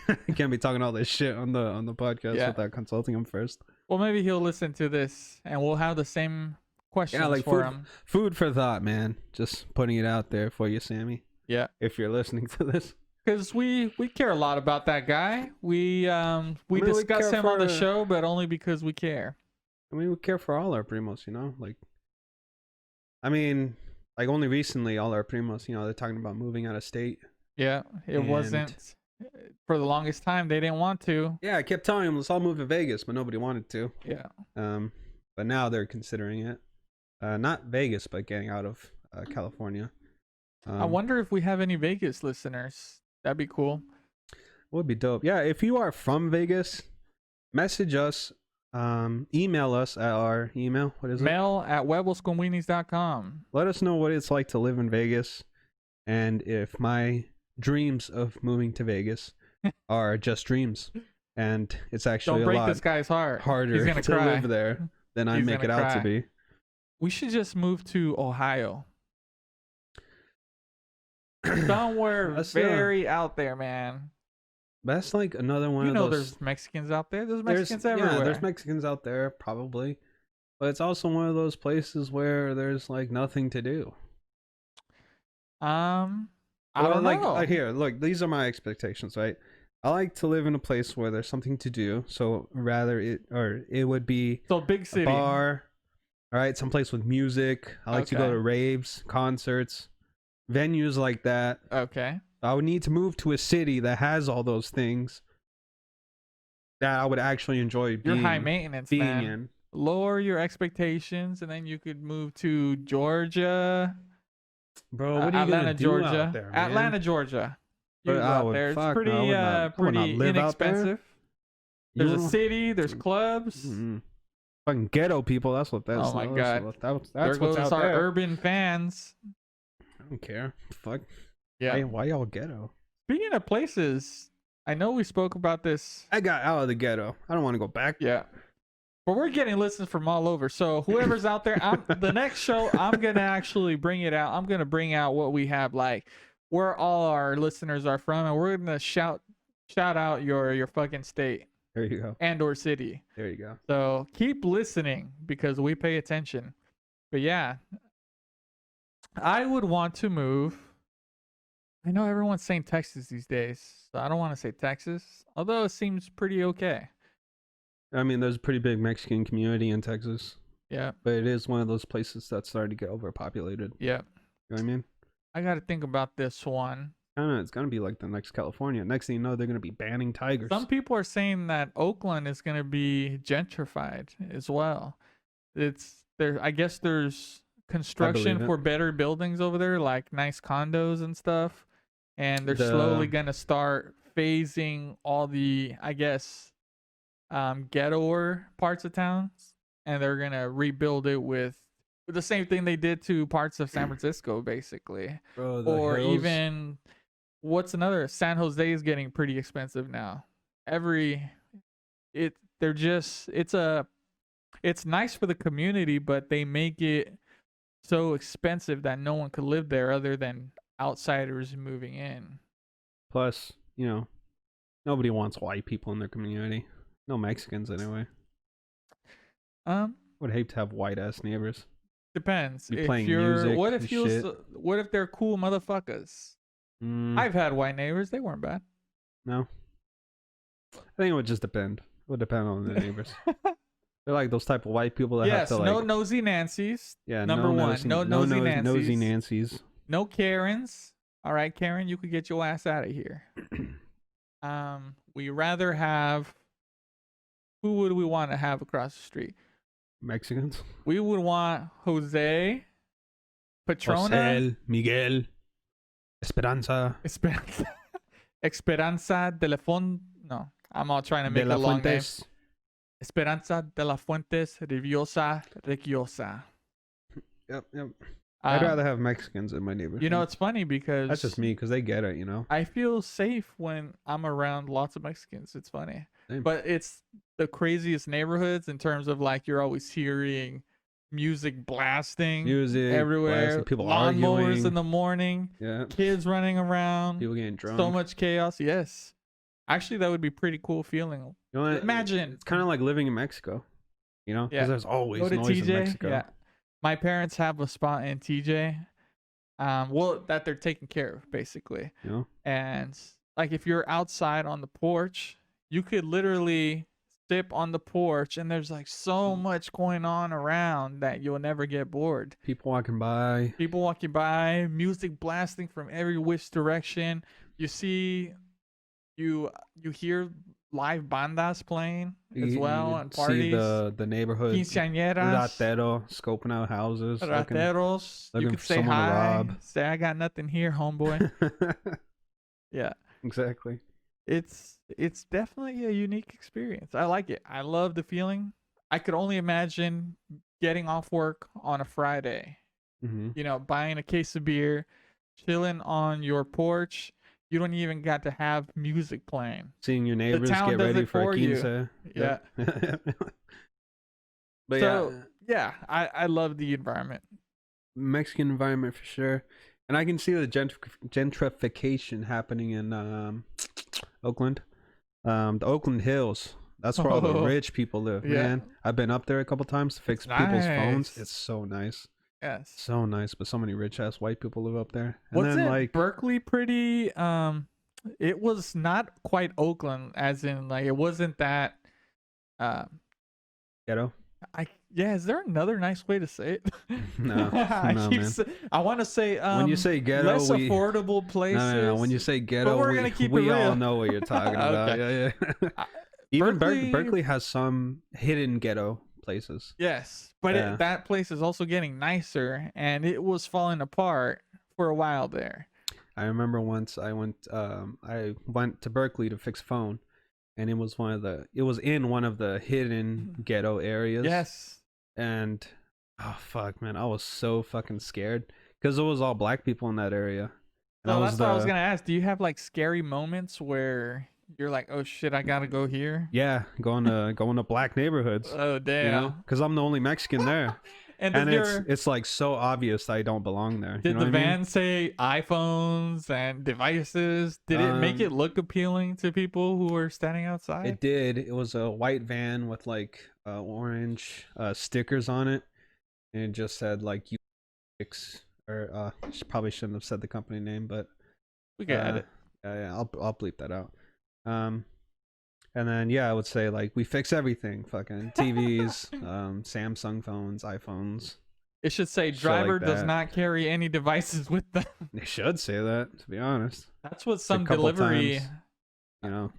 I can't be talking all this shit on the podcast Yeah. without consulting him first. Well, maybe he'll listen to this, and we'll have the same questions like for him. Food for thought, man. Just putting it out there for you, Sammy. Yeah. If you're listening to this, Because we care a lot about that guy. We we discuss care him on the for- show, but only because we care. I mean, we care for all our primos, like. I mean, like only recently, all our primos, they're talking about moving out of state. Yeah, it And- wasn't for the longest time. They didn't want to. Yeah, I kept telling them let's all move to Vegas, but nobody wanted to. Yeah. But now they're considering it. Not Vegas, but getting out of California. I wonder if we have any Vegas listeners. That'd be cool. Would be dope. Yeah, if you are from Vegas, message us. Email us at our email. What is it? Mail@webblesconweenies.com. Let us know what it's like to live in Vegas, and if my dreams of moving to Vegas are just dreams, and it's actually Don't a break lot this guy's heart. harder He's gonna to cry. live there than I He's make it gonna out to cry. be. We should just move to Ohio. Somewhere That's, very out there, man. That's like another one You of know those. there's Mexicans out there. There's Mexicans everywhere. Yeah, there's Mexicans out there probably, but it's also one of those places where there's like nothing to do. I don't know. Here, look, these are my expectations, right? I like to live in a place where there's something to do. So it would be So big a city. bar, all right, someplace with music. I like to go Okay. to raves, concerts, venues like that. Okay. I would need to move to a city that has all those things that I would actually enjoy You're being, high maintenance, being man. in. Lower your expectations, and then you could move to Georgia, Bro, what are you Atlanta, gonna do Georgia, out there, man? Atlanta, Georgia. You But go I out would- there. It's fuck no, pretty, I would not- I would pretty not live out there. inexpensive. You There's a know? city. There's clubs. Mm-mm. Fucking ghetto people. That's what that's. Oh my that's God. That's There what's goes out our there. urban fans. I don't care. Fuck. Yeah. Why y'all ghetto? Speaking of places, I know we spoke about this. I got out of the ghetto. I don't want to go back. Yeah. But we're getting listens from all over. So whoever's out there, the next show I'm gonna actually bring it out. I'm gonna bring out what we have, like where all our listeners are from, and we're gonna shout out your fucking state There you go. and or city. There you go. So keep listening because we pay attention. But yeah, I would want to move. I know everyone's saying Texas these days, so I don't want to say Texas, although it seems pretty okay. I mean, there's a pretty big Mexican community in Texas, Yeah, but it is one of those places that's starting to get overpopulated. yeah. You know what I mean? I got to think about this one. It's gonna be like the next California. Next thing you know, they're gonna be banning tigers. Some people are saying that Oakland is going to be gentrified as well. It's there. I guess there's construction believe it. for better buildings over there, like nice condos and stuff, and they're slowly going to start phasing all the, I guess, ghettoer parts of towns, and they're gonna rebuild it with the same thing they did to parts of San Francisco, basically, Bro, the or hills, even what's another? San Jose is getting pretty expensive now. It's nice for the community, but they make it so expensive that no one could live there other than outsiders moving in. plus, nobody wants white people in their community. No Mexicans anyway. Would hate to have white ass neighbors. Depends. Be If playing you're, music what if and you, shit. what if they're cool motherfuckers? I've had white neighbors. They weren't bad. No. I think it would just depend. It would depend on the neighbors. They're like those type of white people that Yes, have to no like. nosy Nancy's. Yeah, number one, no nosy Nancy's. Nosy Nancy's. No Karens. All right, Karen, you could get your ass out of here. We rather have. Who would we want to have across the street? Mexicans. We would want Jose, Patrona, José, Miguel, Esperanza, Esperanza de la Fuentes. No, I'm all trying to make de la a long name. Fuentes. Esperanza de la Fuentes, Riviosa, Requiosa. Yep. I'd rather have Mexicans in my neighborhood. It's funny because That's just me, because they get it, I feel safe when I'm around lots of Mexicans. It's funny. Same. But it's the craziest neighborhoods in terms of like you're always hearing music blasting Music everywhere, blasting, people lawnmowers arguing. in the morning, Yeah. kids running around, People getting drunk. so much chaos. Yes. Actually, that would be pretty cool feeling. You know what? Imagine. It's kind of like living in Mexico. Because Yeah. there's always Go to noise in TJ. Mexico. Yeah. My parents have a spot in TJ. Well, that they're taking care of, basically. You know? And like if you're outside on the porch, you could literally sip on the porch and there's like so much going on around that you'll never get bored. People walking by. People walking by, music blasting from every which direction. You hear live bandas playing as well and parties. See the neighborhood Quinceañeras, ratero scoping out houses. rateros. You looking could for say someone to hi. rob. Say I got nothing here, homeboy. Yeah. Exactly. It's definitely a unique experience. I like it. I love the feeling. I could only imagine getting off work on a Friday, buying a case of beer, chilling on your porch. You don't even got to have music playing. Seeing your neighbors town get does ready it for for a you. quince. Yeah. But So yeah, I love the environment. Mexican environment for sure. And I can see the gentrification happening in Oakland. The Oakland Hills. That's where all the Oh. rich people live, Yeah. man. I've been up there a couple times to fix people's phones. nice. It's so nice. Yes. So nice. But so many rich ass white people live up there. And Wasn't then like Berkeley pretty? It was not quite Oakland, as in like it wasn't that. ghetto. Is there another nice way to say it? No, I no, keep man. I want to say When you say ghetto, less we affordable places. No. When you say ghetto, we're gonna keep it we all real. know what you're talking about. Okay. Yeah. Uh, Even Berkeley- Berkeley has some hidden ghetto places. Yes, but Yeah. that place is also getting nicer, and it was falling apart for a while there. I remember once I went to Berkeley to fix a phone, and it was in one of the hidden ghetto areas. Yes. And oh fuck, man, I was so fucking scared because it was all black people in that area. And So I that's what I was the- gonna ask. Do you have like scary moments where you're like, oh shit, I gotta go here. Yeah, going to black neighborhoods. Oh damn. Because I'm the only Mexican there, And and did your it's like so obvious I don't belong there. You did know the what I mean? van say iPhones and devices? Did it make it look appealing to people who were standing outside? It did. It was a white van with like orange stickers on it, and it just said like U6 or probably shouldn't have said the company name, but We got it. yeah, I'll bleep that out. And then yeah, I would say like we fix everything, fucking TVs, Samsung phones, iPhones. It should say shit like driver does that. not carry any devices with them. They should say that, to be honest. That's what some couple delivery times. You know,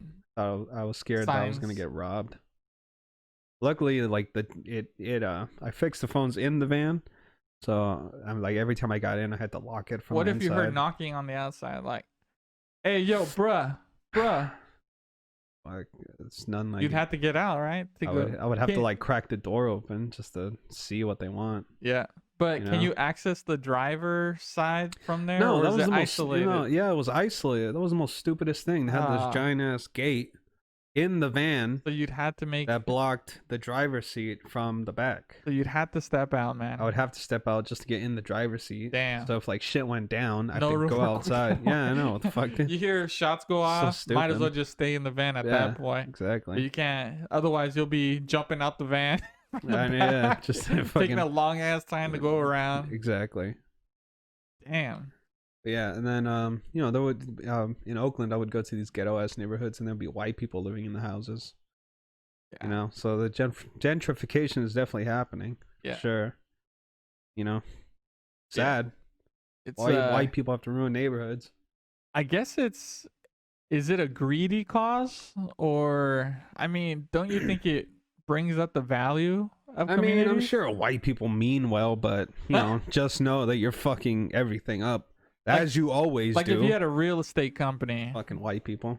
I was scared that I was gonna signs. get robbed. Luckily, like I fixed the phones in the van, so I'm like every time I got in, I had to lock it from What the if you heard inside. knocking on the outside like, "Hey, yo, bruh. Like it's none like You'd have to get out, right? To I would have to Can't- like crack the door open just to see what they want. Yeah. But you can know? you access the driver side from there? No, or that is was it the most isolated? yeah, it was isolated. That was the most stupidest thing. They had Ah. this giant ass gate in the van So you'd have to make that blocked the driver's seat from the back. so you'd have to step out, man. I would have to step out just to get in the driver's seat. Damn. So if like shit went down, I No could room go for outside. quick Yeah, I know. What the fuck? You hear shots go off, might as well stupid. just stay in the van at Yeah, that point. But exactly. you can't, otherwise you'll be jumping out the van. from the I mean, yeah, back, just taking fucking a long ass time to go around. exactly. Damn. But yeah, and then there would in Oakland, I would go to these ghetto ass neighborhoods, and there'd be white people living in the houses. Yeah. You know, so the gentrification is definitely happening. Yeah. Sure. You know, sad. It's White people have to ruin neighborhoods. I guess is it a greedy cause, or I mean, don't you think it brings up the value of I mean, I'm communities? sure white people mean well, but you know, just know that you're fucking everything up, as you always Like do. if you had a real estate company, Fucking white people.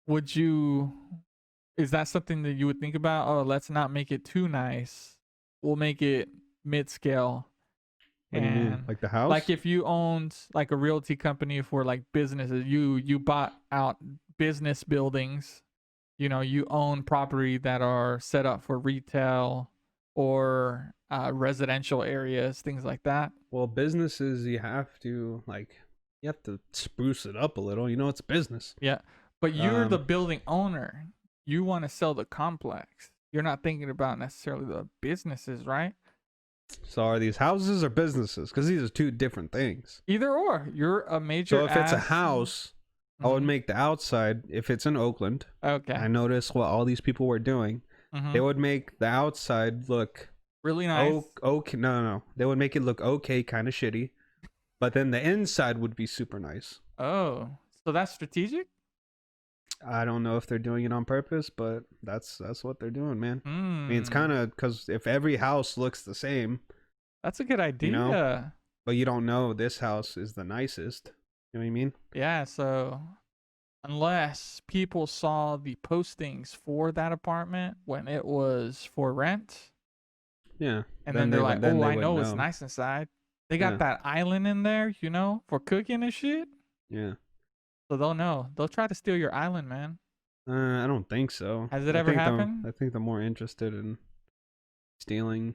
would you? Is that something that you would think about? Oh, let's not make it too nice. We'll make it mid-scale. What do you mean? And Like the house? like if you owned like a realty company for like businesses, you bought out business buildings, you own property that are set up for retail or residential areas, things like that. Well, businesses, you have to spruce it up a little. You know, it's business. But you're the Um, building owner. You want to sell the complex. You're not thinking about necessarily the businesses, right? So are these houses or businesses? Because these are two different things. Either or. You're a major. So if it's a ass- house, I would Mhm. make the outside. If it's in Oakland, Okay. I noticed what all these people were doing. Mhm. They would make the outside look Really nice. okay. No. They would make it look okay, kind of shitty. But then the inside would be super nice. Oh, so that's strategic. I don't know if they're doing it on purpose, but that's what they're doing, man. I mean, it's Hmm. kind of because if every house looks the same, That's a good idea. know? but you don't know this house is the nicest. You know what I mean? Yeah. So unless people saw the postings for that apartment when it was for rent, Yeah. and then they're like, "Oh, I would know it's nice inside. They got Yeah. that island in there, for cooking and shit." Yeah. So they'll know. They'll try to steal your island, man. I don't think so. Has it I ever think happened? I think they're more interested in stealing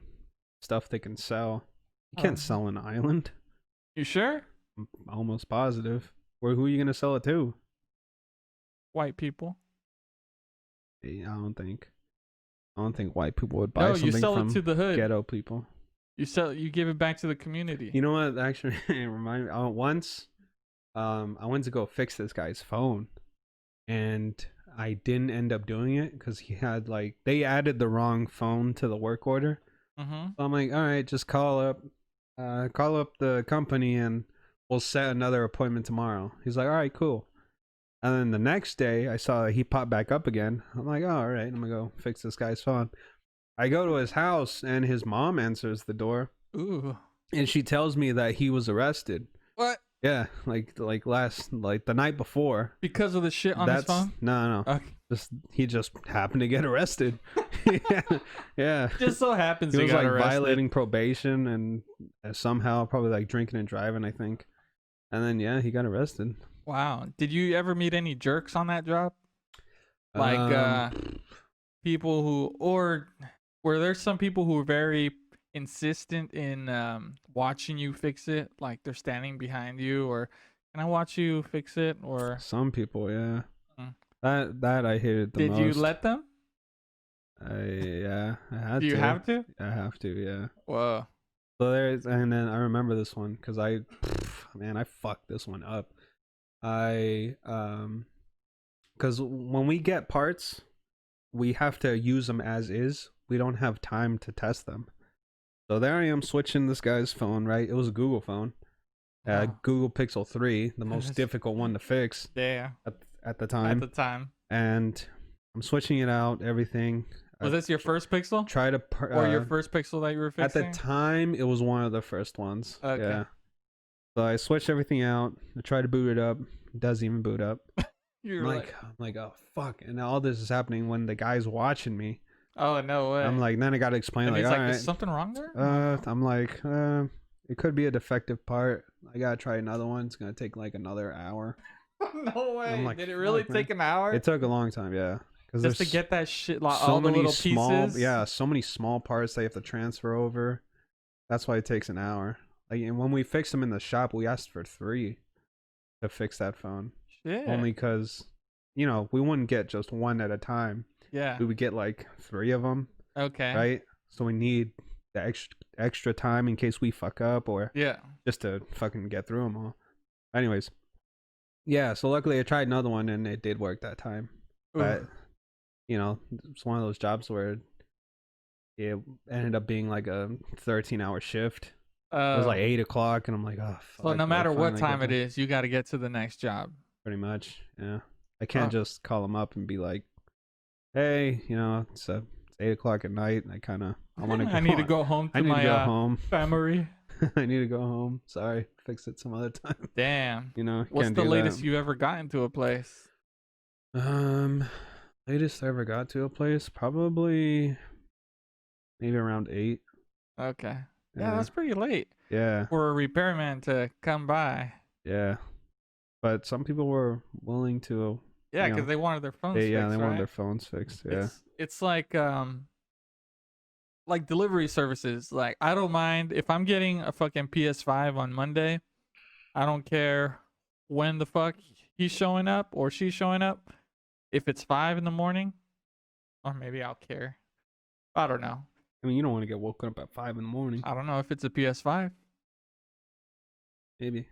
stuff they can sell. You Oh. can't sell an island. You sure? I'm almost positive. Who are you gonna sell it to? White people. I don't think. I don't think white people would buy No, you something sell from it to the hood. ghetto people. You give it back to the community. You know what? Actually, remind me. Once, I went to go fix this guy's phone, and I didn't end up doing it because he had they added the wrong phone to the work order. Mm-hmm. So I'm like, all right, just call up the company and we'll set another appointment tomorrow. He's like, all right, cool. And then the next day, I saw he popped back up again. I'm like, oh, all right, I'm gonna go fix this guy's phone. I go to his house and his mom answers the door, Ooh. and she tells me that he was arrested. What? Yeah, like the night before. Because of the shit on his phone? No. Okay. He just happened to get arrested. yeah. Just so happens He he was got like arrested. violating probation and somehow probably like drinking and driving, I think. And then yeah, he got arrested. Wow. Did you ever meet any jerks on that job? Like Um, people who, or where there's some people who are very insistent in watching you fix it, like they're standing behind you, or can I watch you fix it, or some people, yeah. Mm. That I hated the did you most. let them? I had Do you to. have to? I have to, yeah. Whoa. So there's, and then I remember this one because man, I fucked this one up. Because when we get parts, we have to use them as is. We don't have time to test them. So there I am switching this guy's phone, right? It was a Google phone. Wow. Google Pixel 3, the most That's- difficult one to fix Yeah. at the At time. the time. And I'm switching it out, everything. Was this your first Pixel? Try to Or your first Pixel that you were at fixing? the time, it was one of the first ones. Okay. Yeah. So I switched everything out. I tried to boot it up. It doesn't even boot up. You're I'm like, oh fuck! And all this is happening when the guy's watching me. oh no way. I'm like, then I gotta explain. and Like, he's all like, right. is something wrong there? I'm like, it could be a defective part. I gotta try another one. It's gonna take like another hour. No way. I'm like, Did it really fuck, man. take an hour? It took a long time, yeah. Because Just to there's get that shit, like so all the many little small, pieces. yeah, so many small parts they have to transfer over. That's why it takes an hour. Like, and when we fixed them in the shop, we asked for 3 to fix that phone. Shit. Only because, we wouldn't get just one at a time. Yeah. We would get like 3 of them, Okay. right? So we need the extra time in case we fuck up or Yeah. just to fucking get through them all. Anyways, yeah. So luckily, I tried another one and it did work that time. But Ooh. it's one of those jobs where it ended up being like a 13-hour shift. It was like 8 o'clock, and I'm like, oh. So fuck, no I matter what finally time get it done. is, you got to get to the next job. Pretty much, yeah. I can't Oh. just call them up and be like, hey, it's 8 o'clock at night. And I want to. I need to go home I to need to my go home. family. I need to go home. Sorry, fix it some other time. Damn. What's What's the latest you ever got into a place? Latest I ever got to a place, probably maybe around 8. Okay. Yeah, that's pretty late yeah, for a repairman to come by. yeah. But some people were willing to. Yeah, You know, because they wanted their phones They fixed, wanted right? their phones fixed. Yeah, It's like delivery services. Like I don't mind if I'm getting a fucking PS5 on Monday. I don't care when the fuck he's showing up or she's showing up. If it's 5 in the morning, or maybe I'll care. I don't know. I mean, you don't want to get woken up at 5 in the morning. I don't know if it's a PS5 Maybe.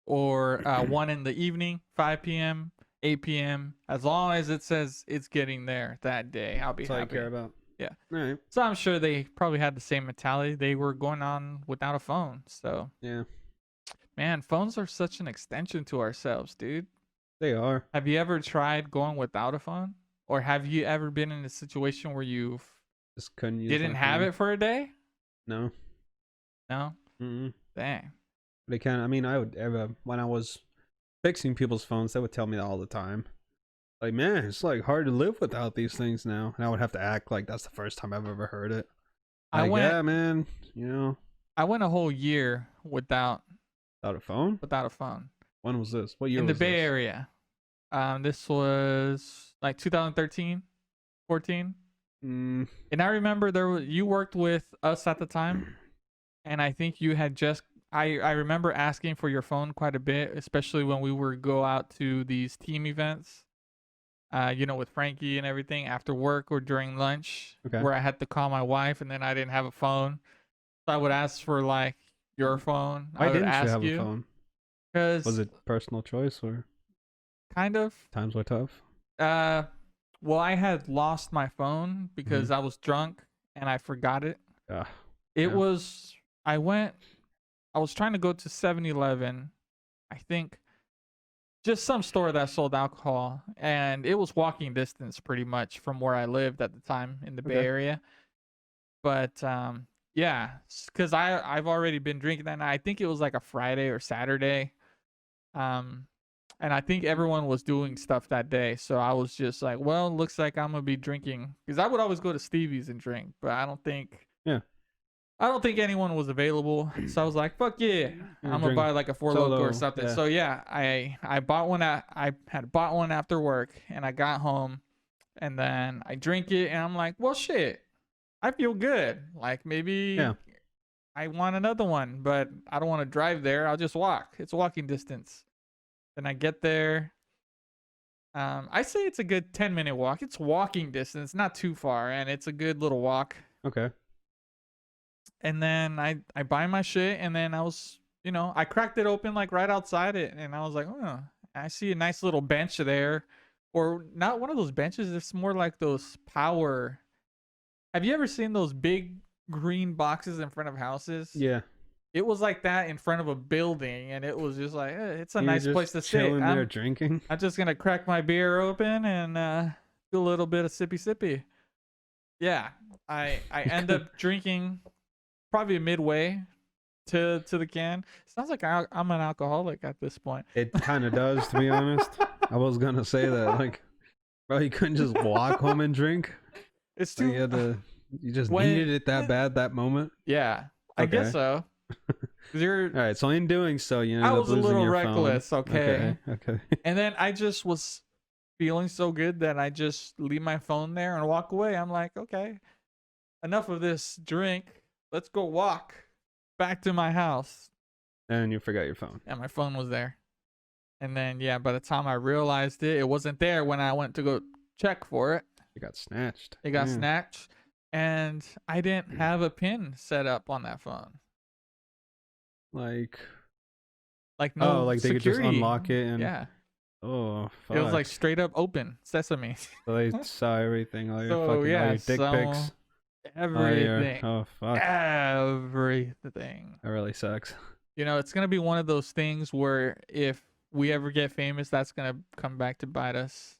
or 1 in the evening, 5 p.m., 8 p.m. As long as it says it's getting there that day, I'll be That's all I happy. care about. Yeah. All right. So I'm sure they probably had the same mentality. They were going on without a phone. So, Yeah, man, phones are such an extension to ourselves, dude. they are. Have you ever tried going without a phone? Or have you ever been in a situation where you Just couldn't use. didn't my have phone. it for a day? No. No? Mm-mm. Dang. They can't. I mean, I would ever when I was fixing people's phones, they would tell me that all the time. Like, man, it's like hard to live without these things now, and I would have to act like that's the first time I've ever heard it. I Like, went yeah, man, I went a whole year without without a phone. a phone. When was this? What year In the was Bay this? Area. This was like 2013, 14. Mm, And I remember you worked with us at the time, and I think you had just I remember asking for your phone quite a bit, especially when we were go out to these team events. With Frankie and everything after work or during lunch, Okay. where I had to call my wife and then I didn't have a phone. So I would ask for like your phone. why I would didn't you ask have a you phone? because Was it personal choice or kind of. times were tough? Well, I had lost my phone because Mm-hmm. I was drunk and I forgot it. Ah, It Yeah. was I was trying to go to 7-Eleven, I think, just some store that sold alcohol, and it was walking distance pretty much from where I lived at the time in the Bay Okay. Area. But yeah, because I've already been drinking that night. I think it was like a Friday or Saturday. And I think everyone was doing stuff that day. So I was just like, well, looks like I'm gonna be drinking, because I would always go to Stevie's and drink, but I don't think anyone was available. So I was like, fuck yeah, I'm gonna buy like a Four Loko or Solo, something. yeah. So yeah, I bought one I had bought one after work, and I got home And then I drink it and I'm like, well, shit, I feel good. Like maybe Yeah. I want another one, but I don't want to drive there. I'll just walk. It's walking distance. Then I get there. I say it's a good 10-minute walk. It's walking distance, not too far, and it's a good little walk. Okay. And then I buy my shit, and then I was, I cracked it open like right outside it, and I was like, oh, I see a nice little bench there, or not one of those benches. It's more like those power. Have you ever seen those big green boxes in front of houses? Yeah. It was like that in front of a building, and it was just like, it's a You were nice just place to sit. chilling there drinking. I'm just gonna crack my beer open and do a little bit of sippy. Yeah, I end up drinking probably midway to the can. Sounds like I'm an alcoholic at this point. It kind of does, to be honest. I was gonna say that, like, bro, you couldn't just walk home and drink. It's Like, too. you just When- needed it that bad that moment. Yeah, I guess Okay. so. 'Cause you're. All right, so in doing so, you ended I up was a losing little your phone. reckless, okay? Okay. And then I just was feeling so good that I just leave my phone there and walk away. I'm like, okay, enough of this drink. Let's go walk back to my house. And you forgot your phone. And my phone was there. And then, yeah, by the time I realized it wasn't there when I went to go check for it. It got snatched. It got Yeah. snatched. And I didn't have a pin set up on that phone. Like, Like, no like they could just security. unlock it and Yeah. oh, fuck. It was like straight up open sesame. So they saw everything, all your So, fucking, yeah, all your dick so pics. Everything. Oh fuck. Everything. That really sucks. It's going to be one of those things where if we ever get famous, that's going to come back to bite us.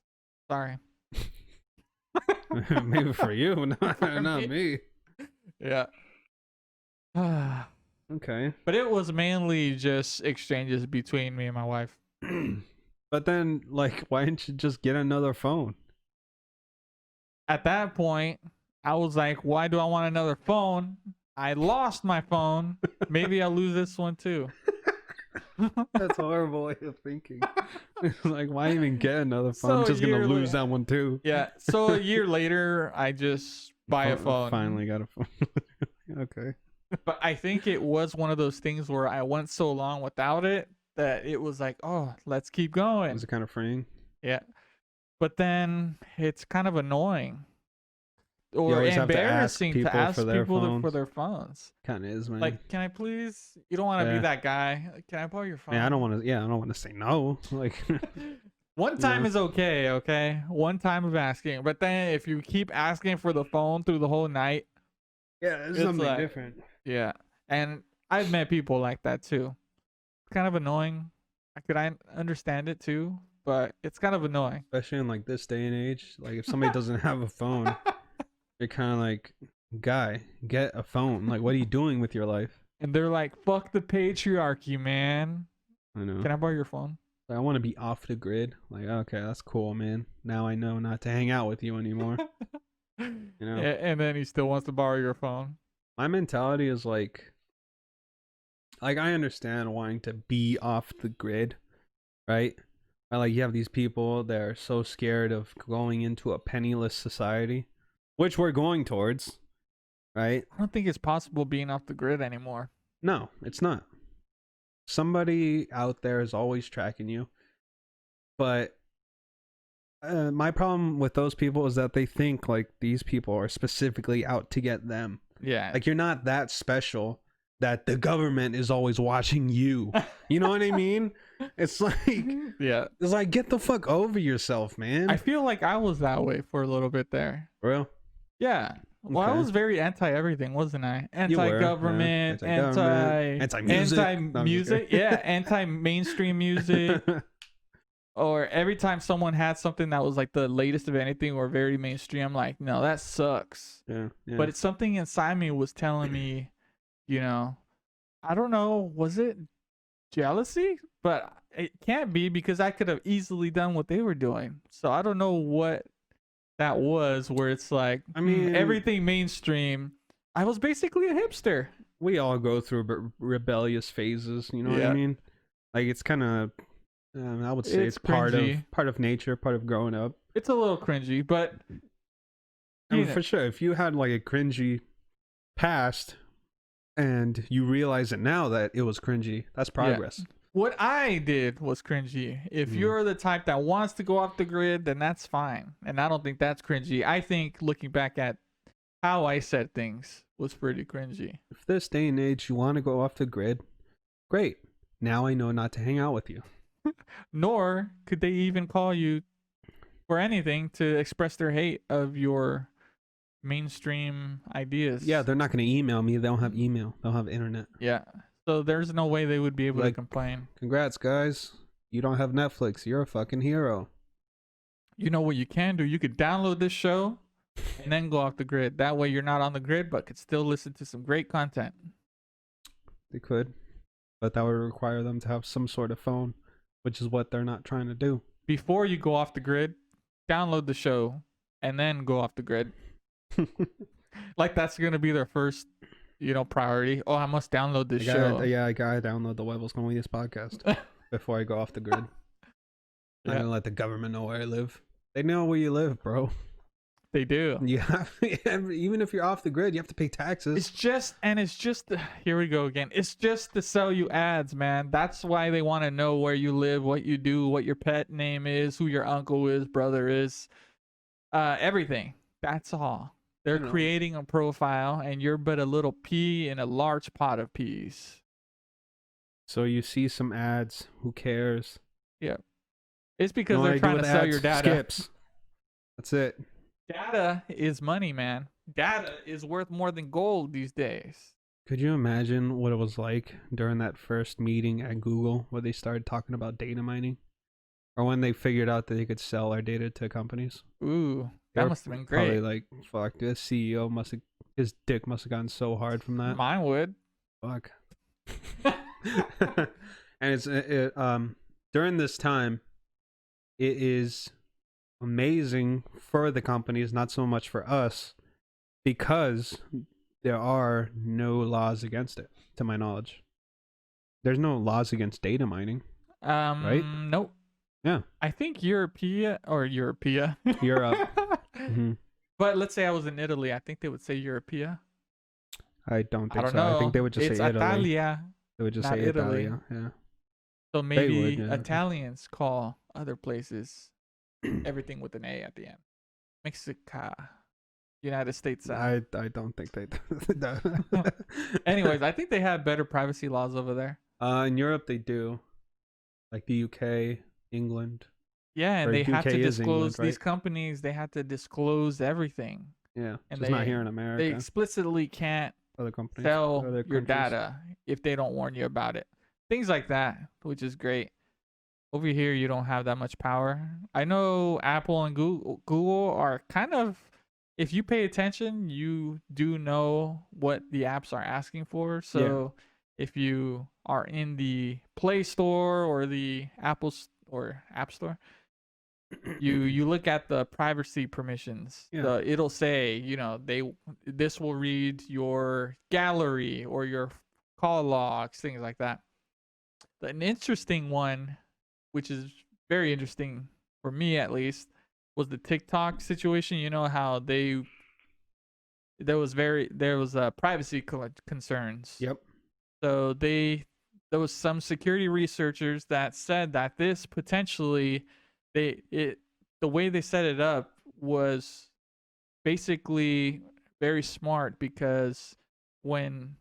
Sorry. Maybe for you, not For not me. Yeah. Okay. But it was mainly just exchanges between me and my wife. But then, like, why didn't you just get another phone? At that point, I was like, why do I want another phone? I lost my phone. Maybe I'll lose this one too. That's a horrible way of thinking. Like, why even get another phone? I'm So just gonna you're lose like- that one too. Yeah. So a year later, I just buy a phone. Finally got a phone. Okay. But I think it was one of those things where I went so long without it that it was like, oh, let's keep going. Was it kind of freeing? Yeah. But then it's kind of annoying or always have to ask embarrassing to people ask for their people for phones. their phones. Kind of is, man. Like, can I please? You don't want to Yeah. be that guy. Like, can I borrow your phone? yeah, I don't want to. Yeah, I don't want to say no. Like, One time Yeah. is okay, okay? One time of asking. But then if you keep asking for the phone through the whole night, yeah, it's It's something like- different. yeah. And I've met people like that too. It's kind of annoying. I understand it too, but it's kind of annoying. Especially in like this day and age. Like, if somebody doesn't have a phone, you're kind of like, guy, get a phone. Like, what are you doing with your life? And they're like, fuck the patriarchy, man. I know. Can I borrow your phone? I want to be off the grid. Like, okay, that's cool, man. Now I know not to hang out with you anymore. You know, And then he still wants to borrow your phone. my mentality is like I understand wanting to be off the grid, right? Or like you have these people that are so scared of going into a penniless society, which we're going towards, right? I don't think it's possible being off the grid anymore. No, it's not. Somebody out there is always tracking you. But my problem with those people is that they think like these people are specifically out to get them. Yeah. Like, you're not that special that the government is always watching you. You know what I mean? It's like yeah. get the fuck over yourself, man. I feel like I was that way for a little bit there. Real? Yeah. Well, I Okay. was very anti everything, wasn't I? You were, yeah. Anti-government, Anti-government, anti-music. No, I'm just anti-music, kidding. yeah, anti-mainstream music. Or every time someone had something that was like the latest of anything or very mainstream, I'm like, no, that sucks. yeah. But it's something inside me was telling me, I don't know, was it jealousy? But it can't be because I could have easily done what they were doing. So I don't know what that was where it's like, I mean- everything mainstream. I was basically a hipster. we all go through rebellious phases, you know what Yeah. I mean? Like, it's kind of I would say It's it's part cringy. of nature, part of growing up. It's a little cringy, but I mean, you know, for sure, if you had like a cringy past and you realize it now that it was cringy, that's yeah. progress. What I did was cringy. If Mm. you're the type that wants to go off the grid, then that's fine. And I don't think that's cringy. I think looking back at how I said things was pretty cringy. If this day and age you want to go off the grid, great. Now I know not to hang out with you. Nor could they even call you for anything to express their hate of your mainstream ideas. Yeah, they're not going to email me. They don't have email. They'll have internet. Yeah. So there's no way they would be able to Like- complain. Congrats, guys. You don't have Netflix. You're a fucking hero. You know what you can do? You could download this show and then go off the grid. That way you're not on the grid, but could still listen to some great content. They could, but that would require them to have some sort of phone, which is what they're not trying to do. Before you go off the grid, download the show and then go off the grid. Like that's gonna be their first, priority. Oh, I must download this show. I gotta download the Huevos con Huellas podcast before I go off the grid. I'm Yeah. gonna let the government know where I live. They know where you live, bro. They do. You have, even if you're off the grid, you have to pay taxes. It's just here we go again. It's just to sell you ads, man. That's why they want to know where you live, what you do, what your pet name is, who your uncle is, brother is, everything. That's all. They're You know. creating a profile, and you're but a little pea in a large pot of peas. So you see some ads. Who cares? It's because Know what I they're do trying to with sell ads? your data. Skips. That's it. Data is money, man. Data is worth more than gold these days. Could you imagine what it was like during that first meeting at Google where they started talking about data mining? Or when they figured out that they could sell our data to companies? Ooh, They that were must have been Probably great. like, fuck, this CEO his dick must have gotten so hard from that. Mine would. Fuck. And during this time, it is amazing for the companies, not so much for us, because there are no laws against it, to my knowledge. There's no laws against data mining. Nope. Yeah. I think Europea. Europe. hmm But let's say I was in Italy. I think they would say Europea. I don't I think don't so. know. I think they would just It's say Italy. Italia. They would just not say Italy. Italia. Yeah. So maybe would, yeah. Italians call other places everything with an A at the end. Mexica. United States. I don't think they. Anyways, I think they have better privacy laws over there. In Europe they do, like the UK, England. Yeah, and Or they have to UK is disclose England, these right? companies. They have to disclose everything. Yeah, And just not they- here in They America. explicitly can't Other companies, sell other your countries. data if they don't warn you about it. Things like that, which is great. Over here, you don't have that much power. I know Apple and Google are kind of, if you pay attention, you do know what the apps are asking for. So if you are in the Play Store or the or App Store, you look at the privacy permissions. Yeah. It'll say, this will read your gallery or your call logs, things like that. An interesting one, which is very interesting for me at least, was the TikTok situation. You know how there was privacy concerns. Yep. So there was some security researchers that said that this potentially the way they set it up was basically very smart, because when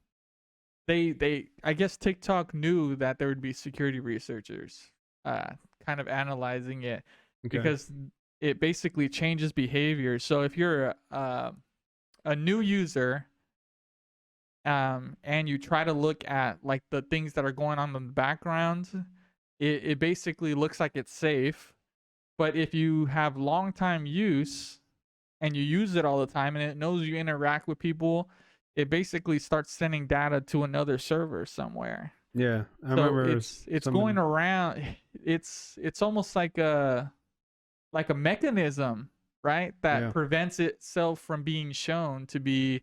I guess TikTok knew that there would be security researchers kind of analyzing it, Okay. because it basically changes behavior. So if you're a new user and you try to look at like the things that are going on in the background, it basically looks like it's safe. But if you have long time use and you use it all the time and it knows you interact with people, it basically starts sending data to another server somewhere. Yeah, I So remember. it's going around. It's almost like a mechanism, right? That Yeah. prevents itself from being shown to be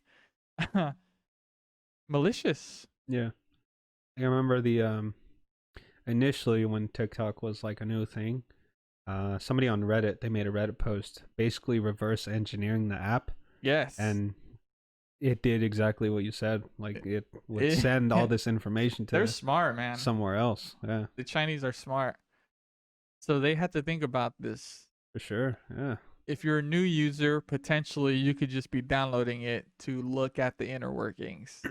malicious. Yeah, I remember the initially when TikTok was like a new thing, somebody on Reddit, they made a Reddit post basically reverse engineering the app, Yes. and it did exactly what you said. Like it would It- send all this information they're to smart, man. somewhere else. Yeah, The Chinese are smart. So they had to think about this. for sure. Yeah. If you're a new user, potentially you could just be downloading it to look at the inner workings.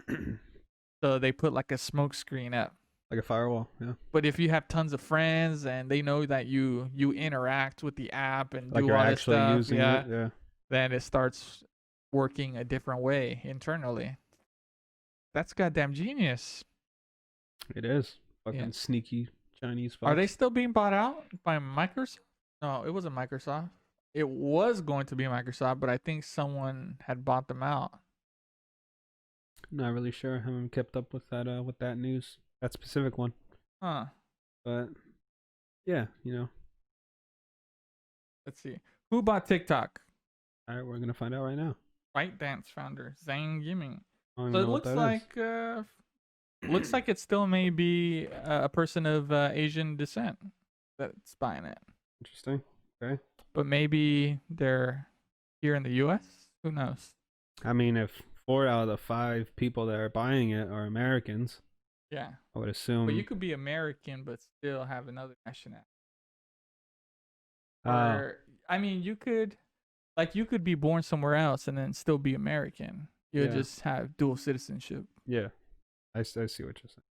So they put like a smoke screen up. Like a firewall. Yeah. But if you have tons of friends and they know that you interact with the app and Like do you're all this actually stuff, using yeah, it. Yeah. then it starts working a different way internally. That's goddamn genius. It is. Fucking Yeah. sneaky Chinese. Are they fucks. still being bought out by Microsoft? No, it wasn't Microsoft. It was going to be Microsoft, but I think someone had bought them out. Not really sure. Haven't kept up with that news. That specific one. Huh. But yeah, you know. Let's see. Who bought TikTok? All right, we're gonna find out right now. ByteDance founder Zhang Yiming. I don't So even it know what looks that is. like looks like it still may be a person of Asian descent that's buying it, Interesting. Okay. but maybe they're here in the U.S. Who knows? I mean, if 4 out of the 5 people that are buying it are Americans, Yeah, I would assume. but you could be American but still have another nationality. Uh, Or I mean, you could be born somewhere else and then still be American. You Yeah. just have dual citizenship. yeah, I see what you're saying.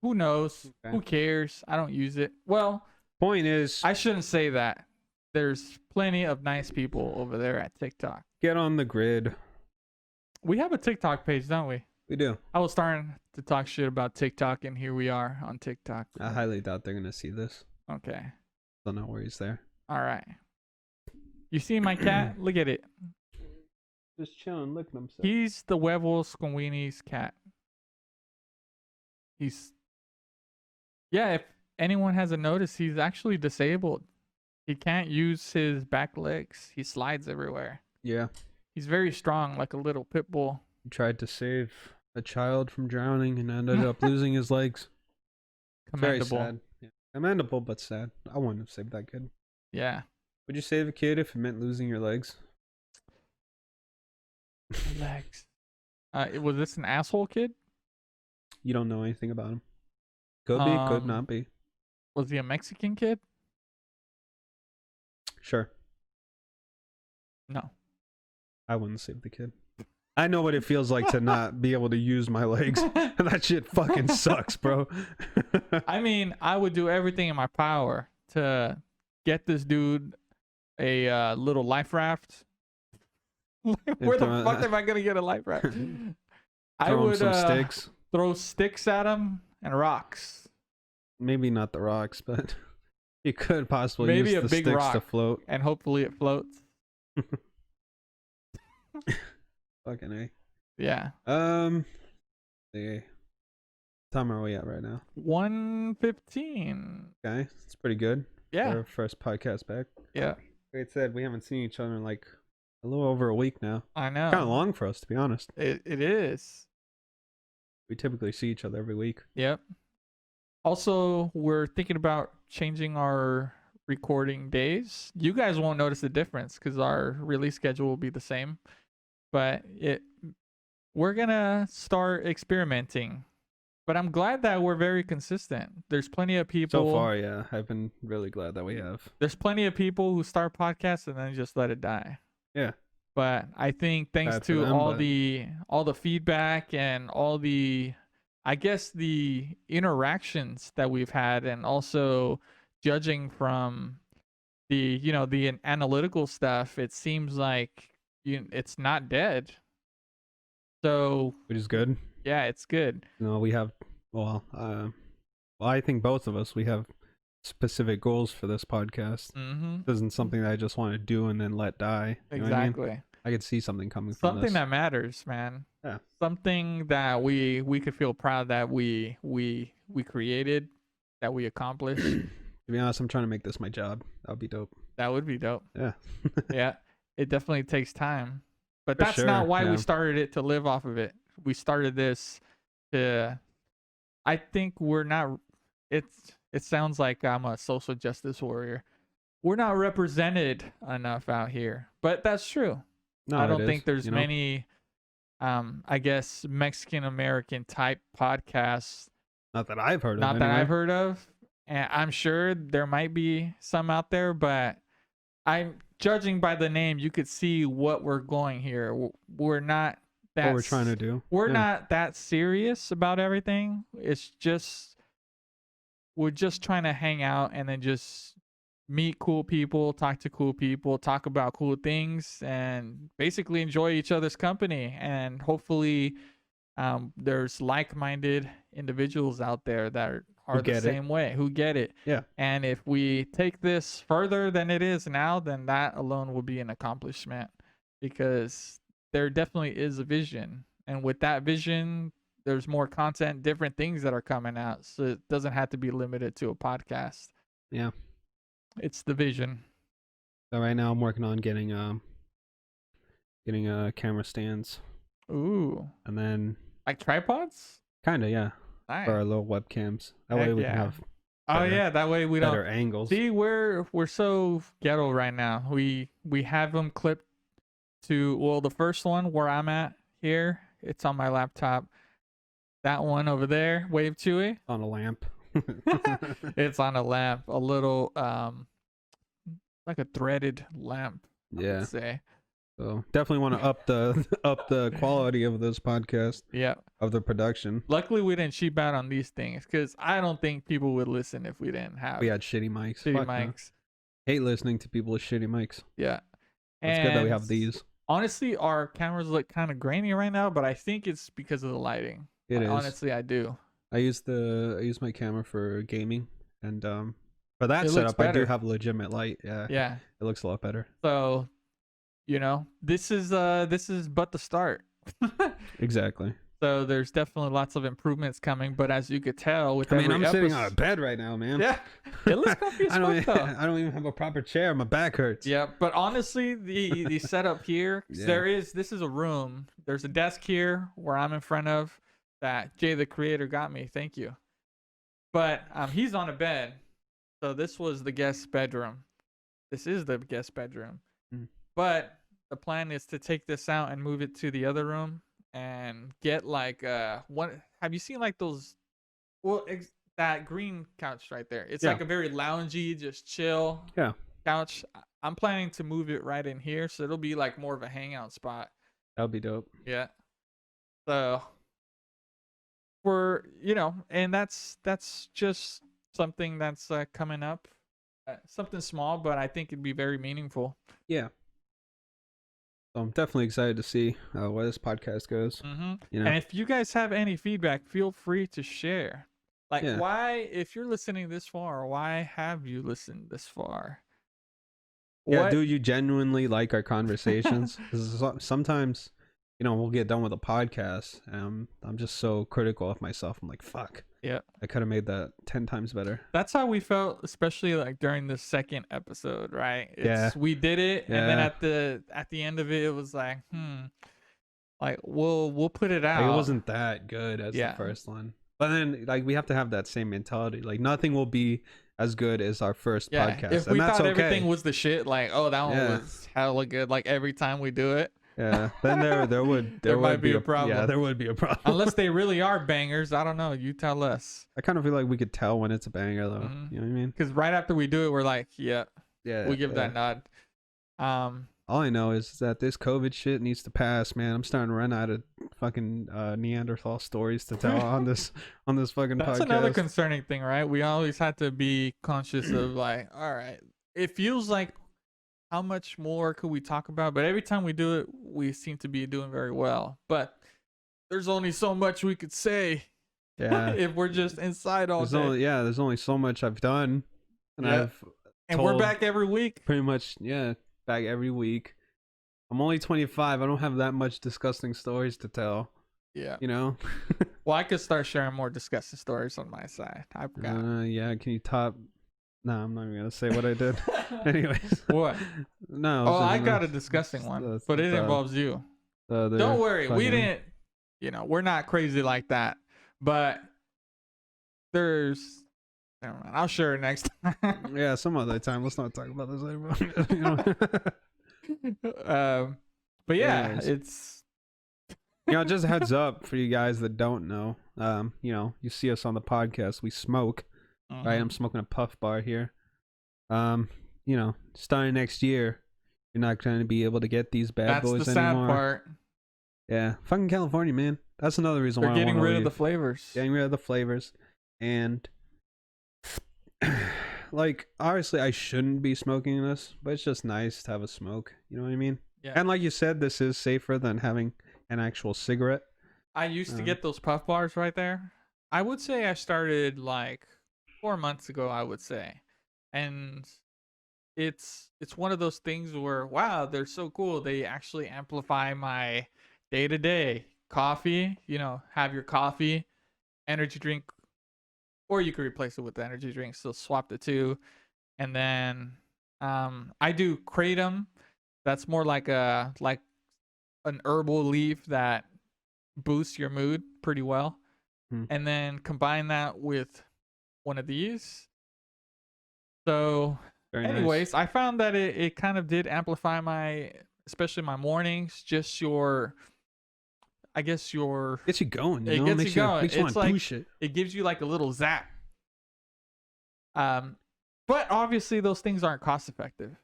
Who knows? Okay. Who cares? I don't use it. Well, Point is, I shouldn't say that. There's plenty of nice people over there at TikTok. get on the grid. We have a TikTok page, don't we? We do. I was starting to talk shit about TikTok, and here we are on TikTok. I highly doubt they're gonna see this. Okay. So no worries there. All right. You see my cat? Look at it. Just chilling, licking himself. He's the Huevo Squini's cat. Yeah, if anyone hasn't noticed, he's actually disabled. He can't use his back legs. He slides everywhere. Yeah, He's very strong, like a little pit bull. he tried to save a child from drowning and ended up losing his legs. Very Commendable. sad. Yeah. Commendable, but sad. I wouldn't have saved that kid. Yeah. Would you save a kid if it meant losing your legs? Legs. Was this an asshole kid? You don't know anything about him. Could be, could Um, not be. Was he a Mexican kid? Sure. No. I wouldn't save the kid. I know what it feels like to not be able to use my legs. And that shit fucking sucks, bro. I mean, I would do everything in my power to get this dude a little life raft. Where the throw- fuck am I gonna get a life raft? I Throw him would some sticks. throw sticks at him and rocks. Maybe not the rocks, but you could possibly Maybe use a the big sticks to rock. float. And hopefully it floats. Fucking A. Yeah. The time are we at right now? 1:15. Okay, it's pretty good. Yeah. Our first podcast back. Yeah. Like I said, we haven't seen each other in like a little over a week now. I know. Kind of long for us, to be honest. It is. We typically see each other every week. Yep. Also, we're thinking about changing our recording days. You guys won't notice the difference because our release schedule will be the same. But we're gonna start experimenting. But I'm glad that we're very consistent. There's plenty of people. So far, yeah, I've been really glad that we have. There's plenty of people who start podcasts and then just let it die. Yeah. But I think thanks Bad for to them, all but- the feedback and all the, I guess, the interactions that we've had, and also judging from the the analytical stuff, it seems like it's not dead. So Which is good. yeah, it's good. You know, we have, well, I think both of us, we have specific goals for this podcast. Mm-hmm. This isn't something that I just want to do and then let die. You know what I mean? Exactly. I could see something coming from Something this. that matters, man. Yeah. Something that we could feel proud that we created, that we accomplished. To be honest, I'm trying to make this my job. That would be dope. That would be dope. Yeah. Yeah. It definitely takes time. But For that's sure, not why yeah. we started it, to live off of it. We started this to, I think we're not, it sounds like I'm a social justice warrior, we're not represented enough out here. But that's true. No, I it don't is, think there's you know? many I guess Mexican American type podcasts, Not that I've heard of not that anyway. I've heard of. And I'm sure there might be some out there, but I'm judging by the name, you could see what we're going here. We're not that What we're trying to do. we're Yeah. not that serious about everything. It's just we're just trying to hang out and then just meet cool people, talk to cool people, talk about cool things, and basically enjoy each other's company. And hopefully, there's like-minded individuals out there that are the get it. same way, who get it. Yeah. And if we take this further than it is now, then that alone will be an accomplishment, because there definitely is a vision. And with that vision, there's more content, different things that are coming out. So it doesn't have to be limited to a podcast. Yeah. It's the vision. So right now I'm working on getting camera stands, Ooh. and then Like tripods? kind of, yeah, Nice. for our little webcams. That way Heck we yeah. can have Oh better- yeah, that way we better don't angles. see we're so ghetto right now. We have them clipped to, well, the first one where I'm at here, it's on my laptop. That one over there, Wave Chewy, On a lamp. it's on a lamp, a little like a threaded lamp, I Yeah. would say. So definitely want to up the quality of this podcast, Yeah. of the production. Luckily we didn't cheap out on these things, because I don't think people would listen if we didn't have We had shitty mics. shitty Fuck no. mics. Hate listening to people with shitty mics. Yeah. It's good that we have And these. honestly, our cameras look kind of grainy right now, but I think it's because of the lighting. It is. Honestly, I do. I use my camera for gaming, and for that It looks setup I do better. have legitimate light. Yeah. Yeah. It looks a lot better. So, this is but the start. Exactly. So there's definitely lots of improvements coming, but as you could tell with I mean, every I'm sitting on a episode- bed right now, man. Yeah. It looks comfy as I don't fuck, though. I don't even have a proper chair. My back hurts. Yeah, but honestly, the setup here, Yeah. this is a room. There's a desk here where I'm in front of that Jay the creator got me. Thank you. But he's on a bed. So this was the guest bedroom. This is the guest bedroom. Hmm. But the plan is to take this out and move it to the other room and get like one. Have you seen like those? Well, that green couch right there. It's Yeah. like a very loungy, just chill. Yeah. Couch. I'm planning to move it right in here, so it'll be like more of a hangout spot. That would be dope. Yeah. So and that's just something that's coming up. Something small, but I think it'd be very meaningful. Yeah. So I'm definitely excited to see where this podcast goes. Mm-hmm. You know, And if you guys have any feedback, feel free to share. Like, Yeah. why, if you're listening this far, why have you listened this far? yeah, What- do you genuinely like our conversations? 'Cause sometimes, we'll get done with a podcast. I'm just so critical of myself. I'm like, fuck. Yeah. I could have made that 10 times better. That's how we felt, especially like during the second episode, right? Yeah. We did it, and then Yeah. at the end of it, it was like, like we'll put it out. Like, it wasn't that good as Yeah. the first one. But then, like, we have to have that same mentality. Like, nothing will be as good as our first podcast. If and we that's thought okay. everything was the shit, like, oh, that one Yeah. was hella good, like every time we do it. Yeah. Then there would There might would be a problem. Yeah, there would be a problem. Unless they really are bangers, I don't know. You tell us. I kind of feel like we could tell when it's a banger, though. Mhm. You know what I mean? Because right after we do it, we're like, yeah, Yeah. we give yeah. that nod. All I know is that this COVID shit needs to pass, man. I'm starting to run out of fucking Neanderthal stories to tell on this fucking That's podcast. another concerning thing, right? We always had to be conscious of like, all right, it feels like how much more could we talk about? But every time we do it, we seem to be doing very well. But there's only so much we could say Yeah. if we're just inside all day. There's only so much I've done, and Yeah. I've And we're told back every week. pretty much back every week. I'm only 25. I don't have that much disgusting stories to tell. Yeah. You know. Well, I could start sharing more disgusting stories on my side. I've got. Yeah. Can you top? No, I'm not even gonna say what I did. Anyways. What? No. Oh, I so- got a disgusting one, the- but it the- involves you. the Don't worry, we fucking- didn't. We're not crazy like that. But there's Never mind. I'll share it next time. Yeah, some other time. Let's not talk about this anymore. You know? But yeah, Anyways. it's Just heads up for you guys that don't know. You see us on the podcast, we smoke. Right, I'm smoking a puff bar here. Starting next year, you're not going to be able to get these bad that's boys the sad anymore. part. Yeah, fucking California, man. That's another reason They're why I getting want to rid leave. of the flavors. Getting rid of the flavors, and like obviously I shouldn't be smoking this, but it's just nice to have a smoke. You know what I mean? Yeah. And like you said, this is safer than having an actual cigarette. I used to get those puff bars right there. I would say I started like 4 months ago, I would say. And it's one of those things where, wow, they're so cool. They actually amplify my day-to-day coffee. Have your coffee, energy drink, or you could replace it with the energy drink. So swap the two. And then I do kratom. That's more like an herbal leaf that boosts your mood pretty well. And then combine that with one of these. So Very anyways, nice. I found that it kind of did amplify especially my mornings, just gets you going. It gets you going. Makes you It's want to do like shit. it gives you like a little zap. But obviously those things aren't cost effective.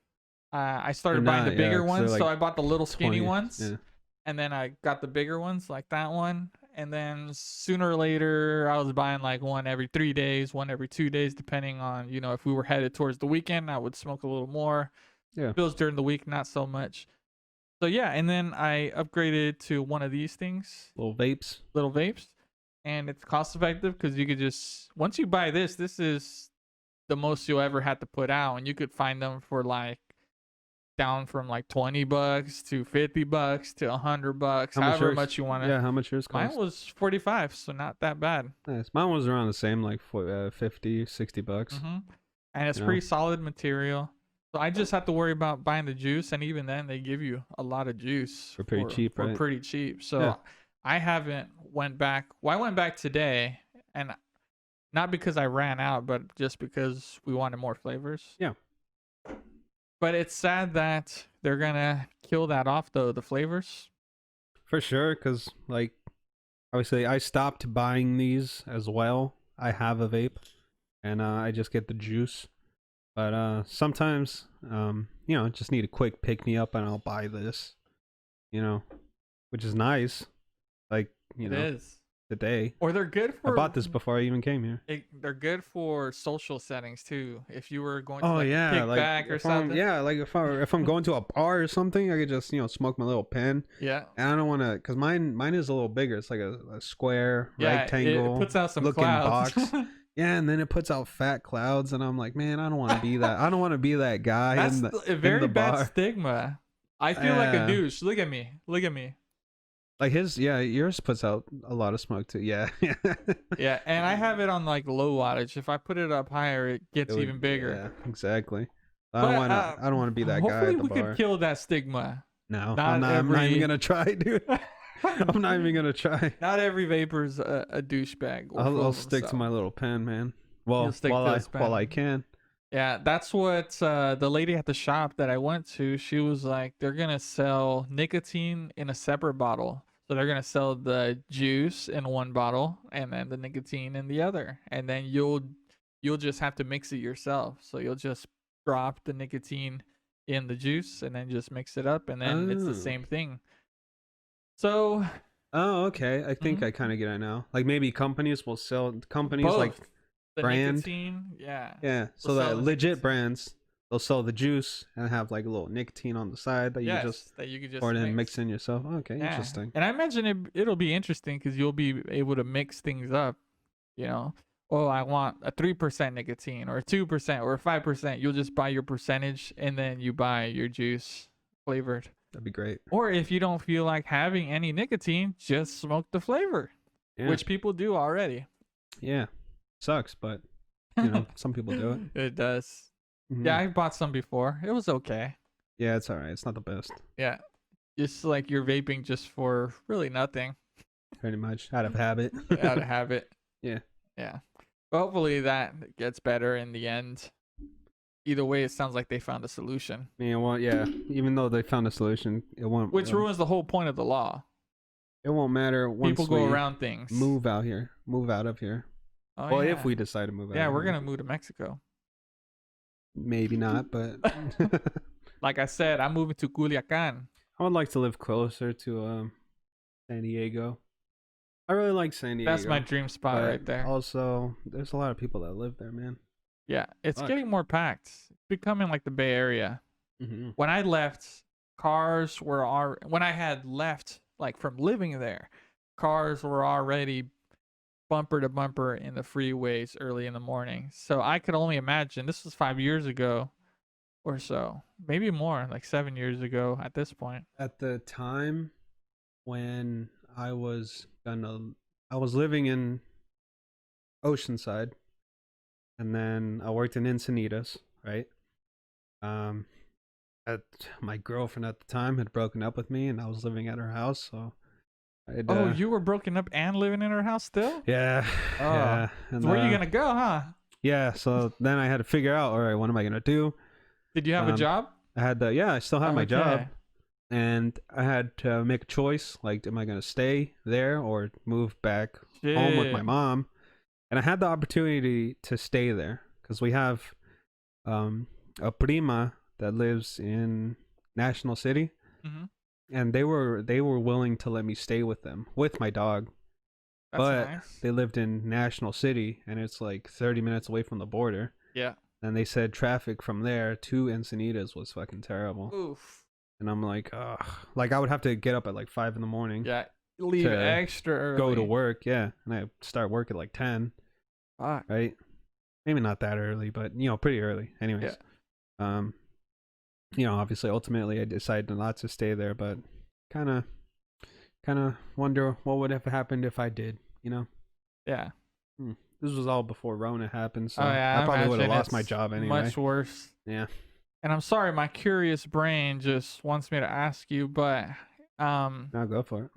I started buying the bigger ones, so I bought the little skinny 20, ones. yeah. And then I got the bigger ones like that one. And then sooner or later, I was buying like one every 3 days, one every 2 days, depending on, if we were headed towards the weekend, I would smoke a little more. Yeah. If it was during the week, not so much. So yeah, and then I upgraded to one of these things, Little vapes. And it's cost effective because you could once you buy this is the most you'll ever have to put out. And you could find them for like, down from like $20 to $50 to $100, however much you want to. Yeah, how much yours cost? Mine was 45, so not that bad. Nice. Mine was around the same, like $50, $60. And it's pretty solid material. So I just have to worry about buying the juice, and even then they give you a lot of juice for pretty cheap, right? Pretty cheap. So Yeah. I haven't went back. Well, I went back today, and not because I ran out, but just because we wanted more flavors. Yeah. But it's sad that they're gonna kill that off, though, the flavors. For sure, because like obviously I stopped buying these as well. I have a vape, and I just get the juice. But sometimes, just need a quick pick me up, and I'll buy this. Which is nice. Like It is. today. Or they're good for. I bought this before I even came here. They're good for social settings too. If you were going to like back or something. Like if I'm going to a bar or something, I could just smoke my little pen. Yeah. And I don't want to, cause mine is a little bigger. It's like a square rectangle. It puts out some looking clouds. box. Yeah, and then it puts out fat clouds, and I'm like, man, I don't want to be that. I don't want to be that guy. That's a very bad bar. stigma. I feel like a douche. Look at me. Like yours puts out a lot of smoke too. Yeah. Yeah, and I have it on like low wattage. If I put it up higher, it gets even bigger. Yeah, exactly. I don't want to be that guy Hopefully at the we bar. could kill that stigma. No, I'm not even gonna try, dude. I'm not even gonna try. Not every vapor's a douchebag. I'll stick to my little pen, man. Well, while I can. Yeah, that's what the lady at the shop that I went to, she was like, they're gonna sell nicotine in a separate bottle. So they're gonna sell the juice in one bottle and then the nicotine in the other, and then you'll just have to mix it yourself. So you'll just drop the nicotine in the juice and then just mix it up, and then it's the same thing. So. Oh, okay. I think I kind of get it now. Like maybe companies will sell Both. like The brand. nicotine, yeah. Yeah. So They'll that sell the legit nicotine. brands, they'll sell the juice and have like a little nicotine on the side that you could just pour it in and mix in yourself. Okay, Yeah. interesting. And I imagine it'll be interesting because you'll be able to mix things up. Oh, I want a 3% nicotine or a 2% or a 5%. You'll just buy your percentage and then you buy your juice flavored. That'd be great. Or if you don't feel like having any nicotine, just smoke the flavor, Yeah. which people do already. Yeah. Sucks, but some people do it. It does. Mhm. Yeah, I bought some before. It was okay. Yeah, it's all right. It's not the best. Yeah. Just like you're vaping just for really nothing. Pretty much out of habit. Out of habit. Yeah. Yeah. Hopefully that gets better in the end. Either way, it sounds like they found a solution, Well, yeah. Even though they found a solution, which ruins the whole point of the law. it won't matter People once go we around things. move out of here. Oh, Well, yeah. if we decide to move out. Yeah, of we're here. gonna move to Mexico. Maybe not, but Like I said, I'm moving to Culiacan. I would like to live closer to San Diego. I really like San Diego. That's my dream spot but right there. Also, there's a lot of people that live there, man. Yeah, it's Fuck. getting more packed. It's becoming like the Bay Area. Mm-hmm. When I left, cars were when I had left like from living there, cars were already bumper to bumper in the freeways early in the morning. So I could only imagine, this was 5 years ago or so, maybe more, like 7 years ago at this point. At the time when I was living in Oceanside, and then I worked in Encinitas, right? My girlfriend at the time had broken up with me, and I was living at her house, so I'd, Oh, you were broken up and living in her house still? yeah, Oh. yeah. And, So where are you gonna go, huh? Yeah, so then I had to figure out, all right, what am I gonna do? Did you have a job? I still had my job, Okay. and I had to make a choice. Like, am I gonna stay there or move back home with my Shit. mom? And I had the opportunity to stay there because we have a prima that lives in National City, Mhm. and they were willing to let me stay with them with my dog. That's But nice. they lived in National City, and it's like 30 minutes away from the border. Yeah. And they said traffic from there to Encinitas was fucking terrible. Oof. And I'm like, ugh. Like, I would have to get up at like 5 in the morning, Yeah. Leave To extra early. go to work. Yeah. And I start work at like 10, Fuck. right? Maybe not that early, but, pretty early. Anyways. Obviously, ultimately, I decided not to stay there, but kind of wonder what would have happened if I did, Yeah. This was all before Rona happened, so Oh, yeah, I probably would have imagine lost my it's job anyway. Much worse. Yeah. And I'm sorry, my curious brain just wants me to ask you, but Now go for it.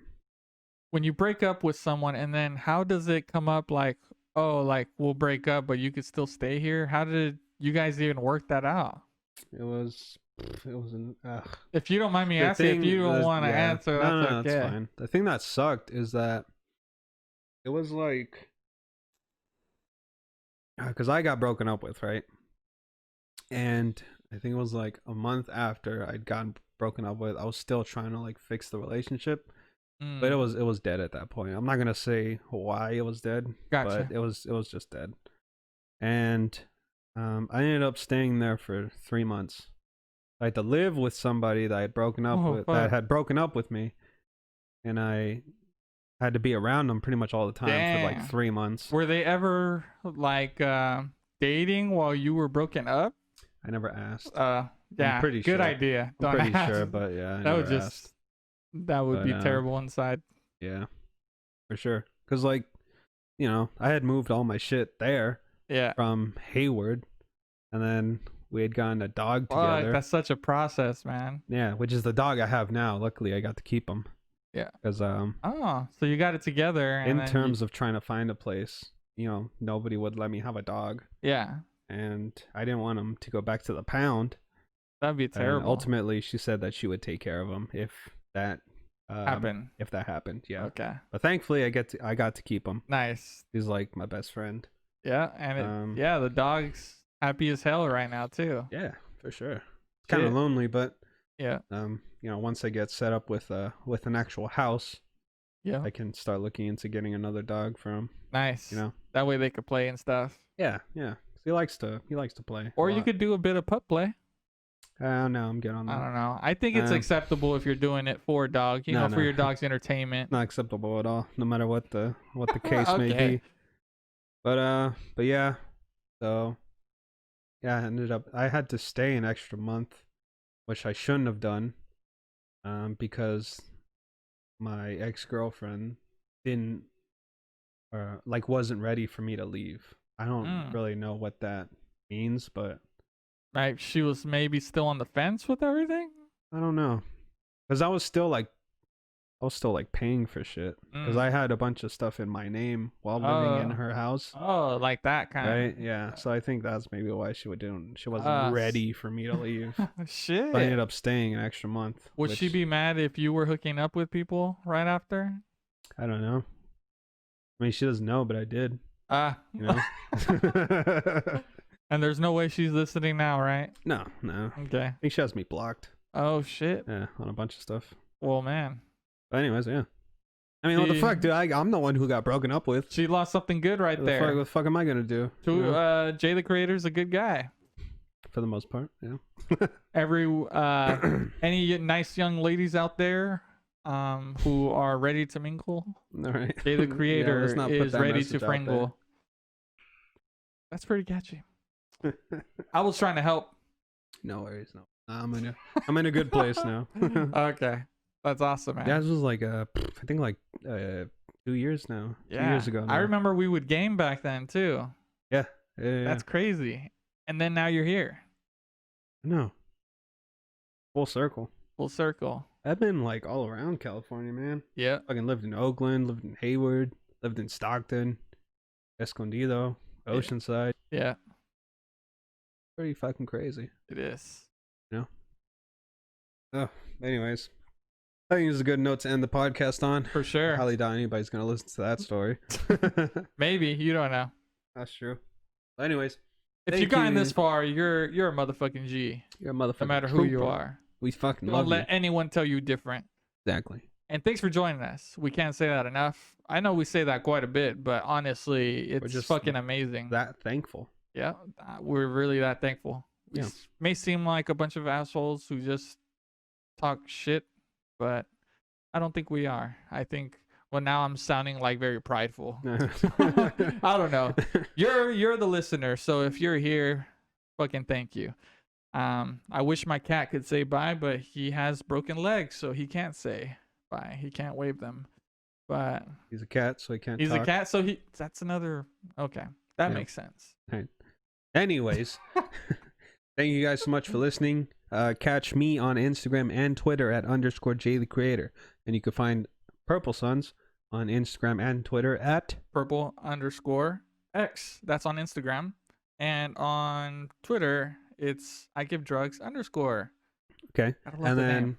when you break up with someone and then how does it come up like, oh, like we'll break up but you could still stay here? How did you guys even work that out? It was an If you don't mind me the asking, if thing you don't was- want to yeah. answer, No, that's no, okay. that's fine. The thing that sucked is that it was like, because I got broken up with, right? And I think it was like a month after I'd gotten broken up with, I was still trying to like fix the relationship, but it Mm, was dead at that point. I'm not gonna say why it was dead, gotcha. but it was just dead. And I ended up staying there for 3 months. I had to live with somebody that I had broken up Oh, with, fuck. that had broken up with me, and I had to be around them pretty much all the time for like Damn. 3 months. Were they ever like dating while you were broken up? I never asked. Yeah, pretty good sure. idea. I'm Don't pretty ask. sure, but yeah, I that would never just asked. that would But, be terrible inside. Yeah, for sure. Because like, I had moved all my shit there Yeah. from Hayward, and then we had gotten a dog Fuck, together. that's such a process, man. Yeah, which is the dog I have now. Luckily, I got to keep him. Yeah. Because Oh, so you got it together. And in then terms of trying to find a place, nobody would let me have a dog, yeah, and I didn't want him to go back to the pound. that'd be And terrible. ultimately, she said that she would take care of him if that Happen. If that happened, yeah. Okay. But thankfully, I got to keep him. Nice. He's like my best friend. Yeah, and the dog's happy as hell right now too. Yeah, for sure. It's kind of Shit. lonely, but Yeah. once I get set up with an actual house, Yeah. I can start looking into getting another dog for him. Nice. That way they could play and stuff. Yeah, yeah. He likes to play. Or a you lot. could do a bit of pup play. No, I'm good on I that. don't know. I think it's acceptable if you're doing it for a dog, No, for no. your dog's entertainment. Not acceptable at all, no matter what the case may Okay. be. But yeah. So yeah, I had to stay an extra month, which I shouldn't have done, because my ex-girlfriend didn't wasn't ready for me to leave. I don't really know what that means, but Right. She was maybe still on the fence with everything. I don't know, because I was still like I was still like paying for shit because Mm. I had a bunch of stuff in my name while living in Oh. her house. Oh, like that kind. Right? Yeah. So I think that's maybe why she wasn't Uh, ready for me to leave. Shit. So I ended up staying an extra month. Would she which, be mad if you were hooking up with people right after? I don't know. I mean, she doesn't know, but I did. Ah. You know. And there's no way she's listening now, right? No. Okay. I think she has me blocked. Oh shit. Yeah, on a bunch of stuff. Well, man, But anyways, yeah. I mean, what the She- fuck, dude? I'm the one who got broken up with. she lost something good right What there. the fuck am I gonna do? To You know? Jay the Creator's a good guy. For the most part, yeah. Every any nice young ladies out there who are ready to mingle, All right. Jay the Yeah, Creator let's not put is that ready message to out there. fringle. That's pretty catchy. I was trying to help. No worries, no. I'm in a good place now. Okay, that's awesome, man. Yeah, this was like I think like 2 years now. 2 years ago. I now. remember we would game back then too. Yeah. That's crazy. And then now you're here, no. Full circle. full circle. I've been like all around California, man. Yeah. Fucking lived in Oakland, lived in Hayward, lived in Stockton, Escondido, Yeah. Oceanside. Yeah, Pretty fucking crazy. it is. Oh, anyways, I think this is a good note to end the podcast on. For sure. Highly doubt anybody's gonna listen to that story. Maybe, you don't know. That's true. But anyways, If Thank you got in you. this far, you're a motherfucking G. you're a motherfucker. No matter who you are. We fucking Don't love let you. anyone tell you different. Exactly. And thanks for joining us. We can't say that enough. I know we say that quite a bit, but honestly, it's just fucking amazing. That thankful. Yeah, we're really that thankful. We Yeah. may seem like a bunch of assholes who just talk shit, but I don't think we are. I think, well, now I'm sounding like very prideful. I don't know. You're the listener, so if you're here, fucking thank you. I wish my cat could say bye, but he has broken legs, so he can't say bye. He can't wave them. But He's a cat, so he can't he's talk. a cat, so that's another. Okay, that Yeah. makes sense. Anyways, thank you guys so much for listening. Catch me on Instagram and Twitter at _Jay the Creator. And you can find Purple Suns on Instagram and Twitter at Purple_X. That's on Instagram. And on Twitter, it's I give drugs _. Okay. Gotta love And the then name.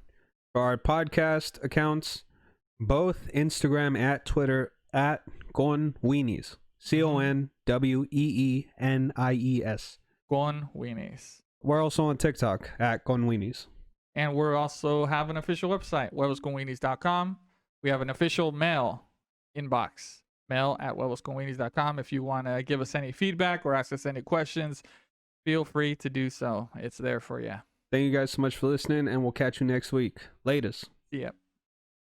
for our podcast accounts, both Instagram at Twitter at Gon Weenies. CONWEENIES. Gon Weenies. We're also on TikTok at Gon Weenies. And we also have an official website, huevosconweenies.com. We have an official mail inbox, mail@huevosconweenies.com. If you want to give us any feedback or ask us any questions, feel free to do so. It's there for you. Thank you guys so much for listening, and we'll catch you next week. Latest. See ya.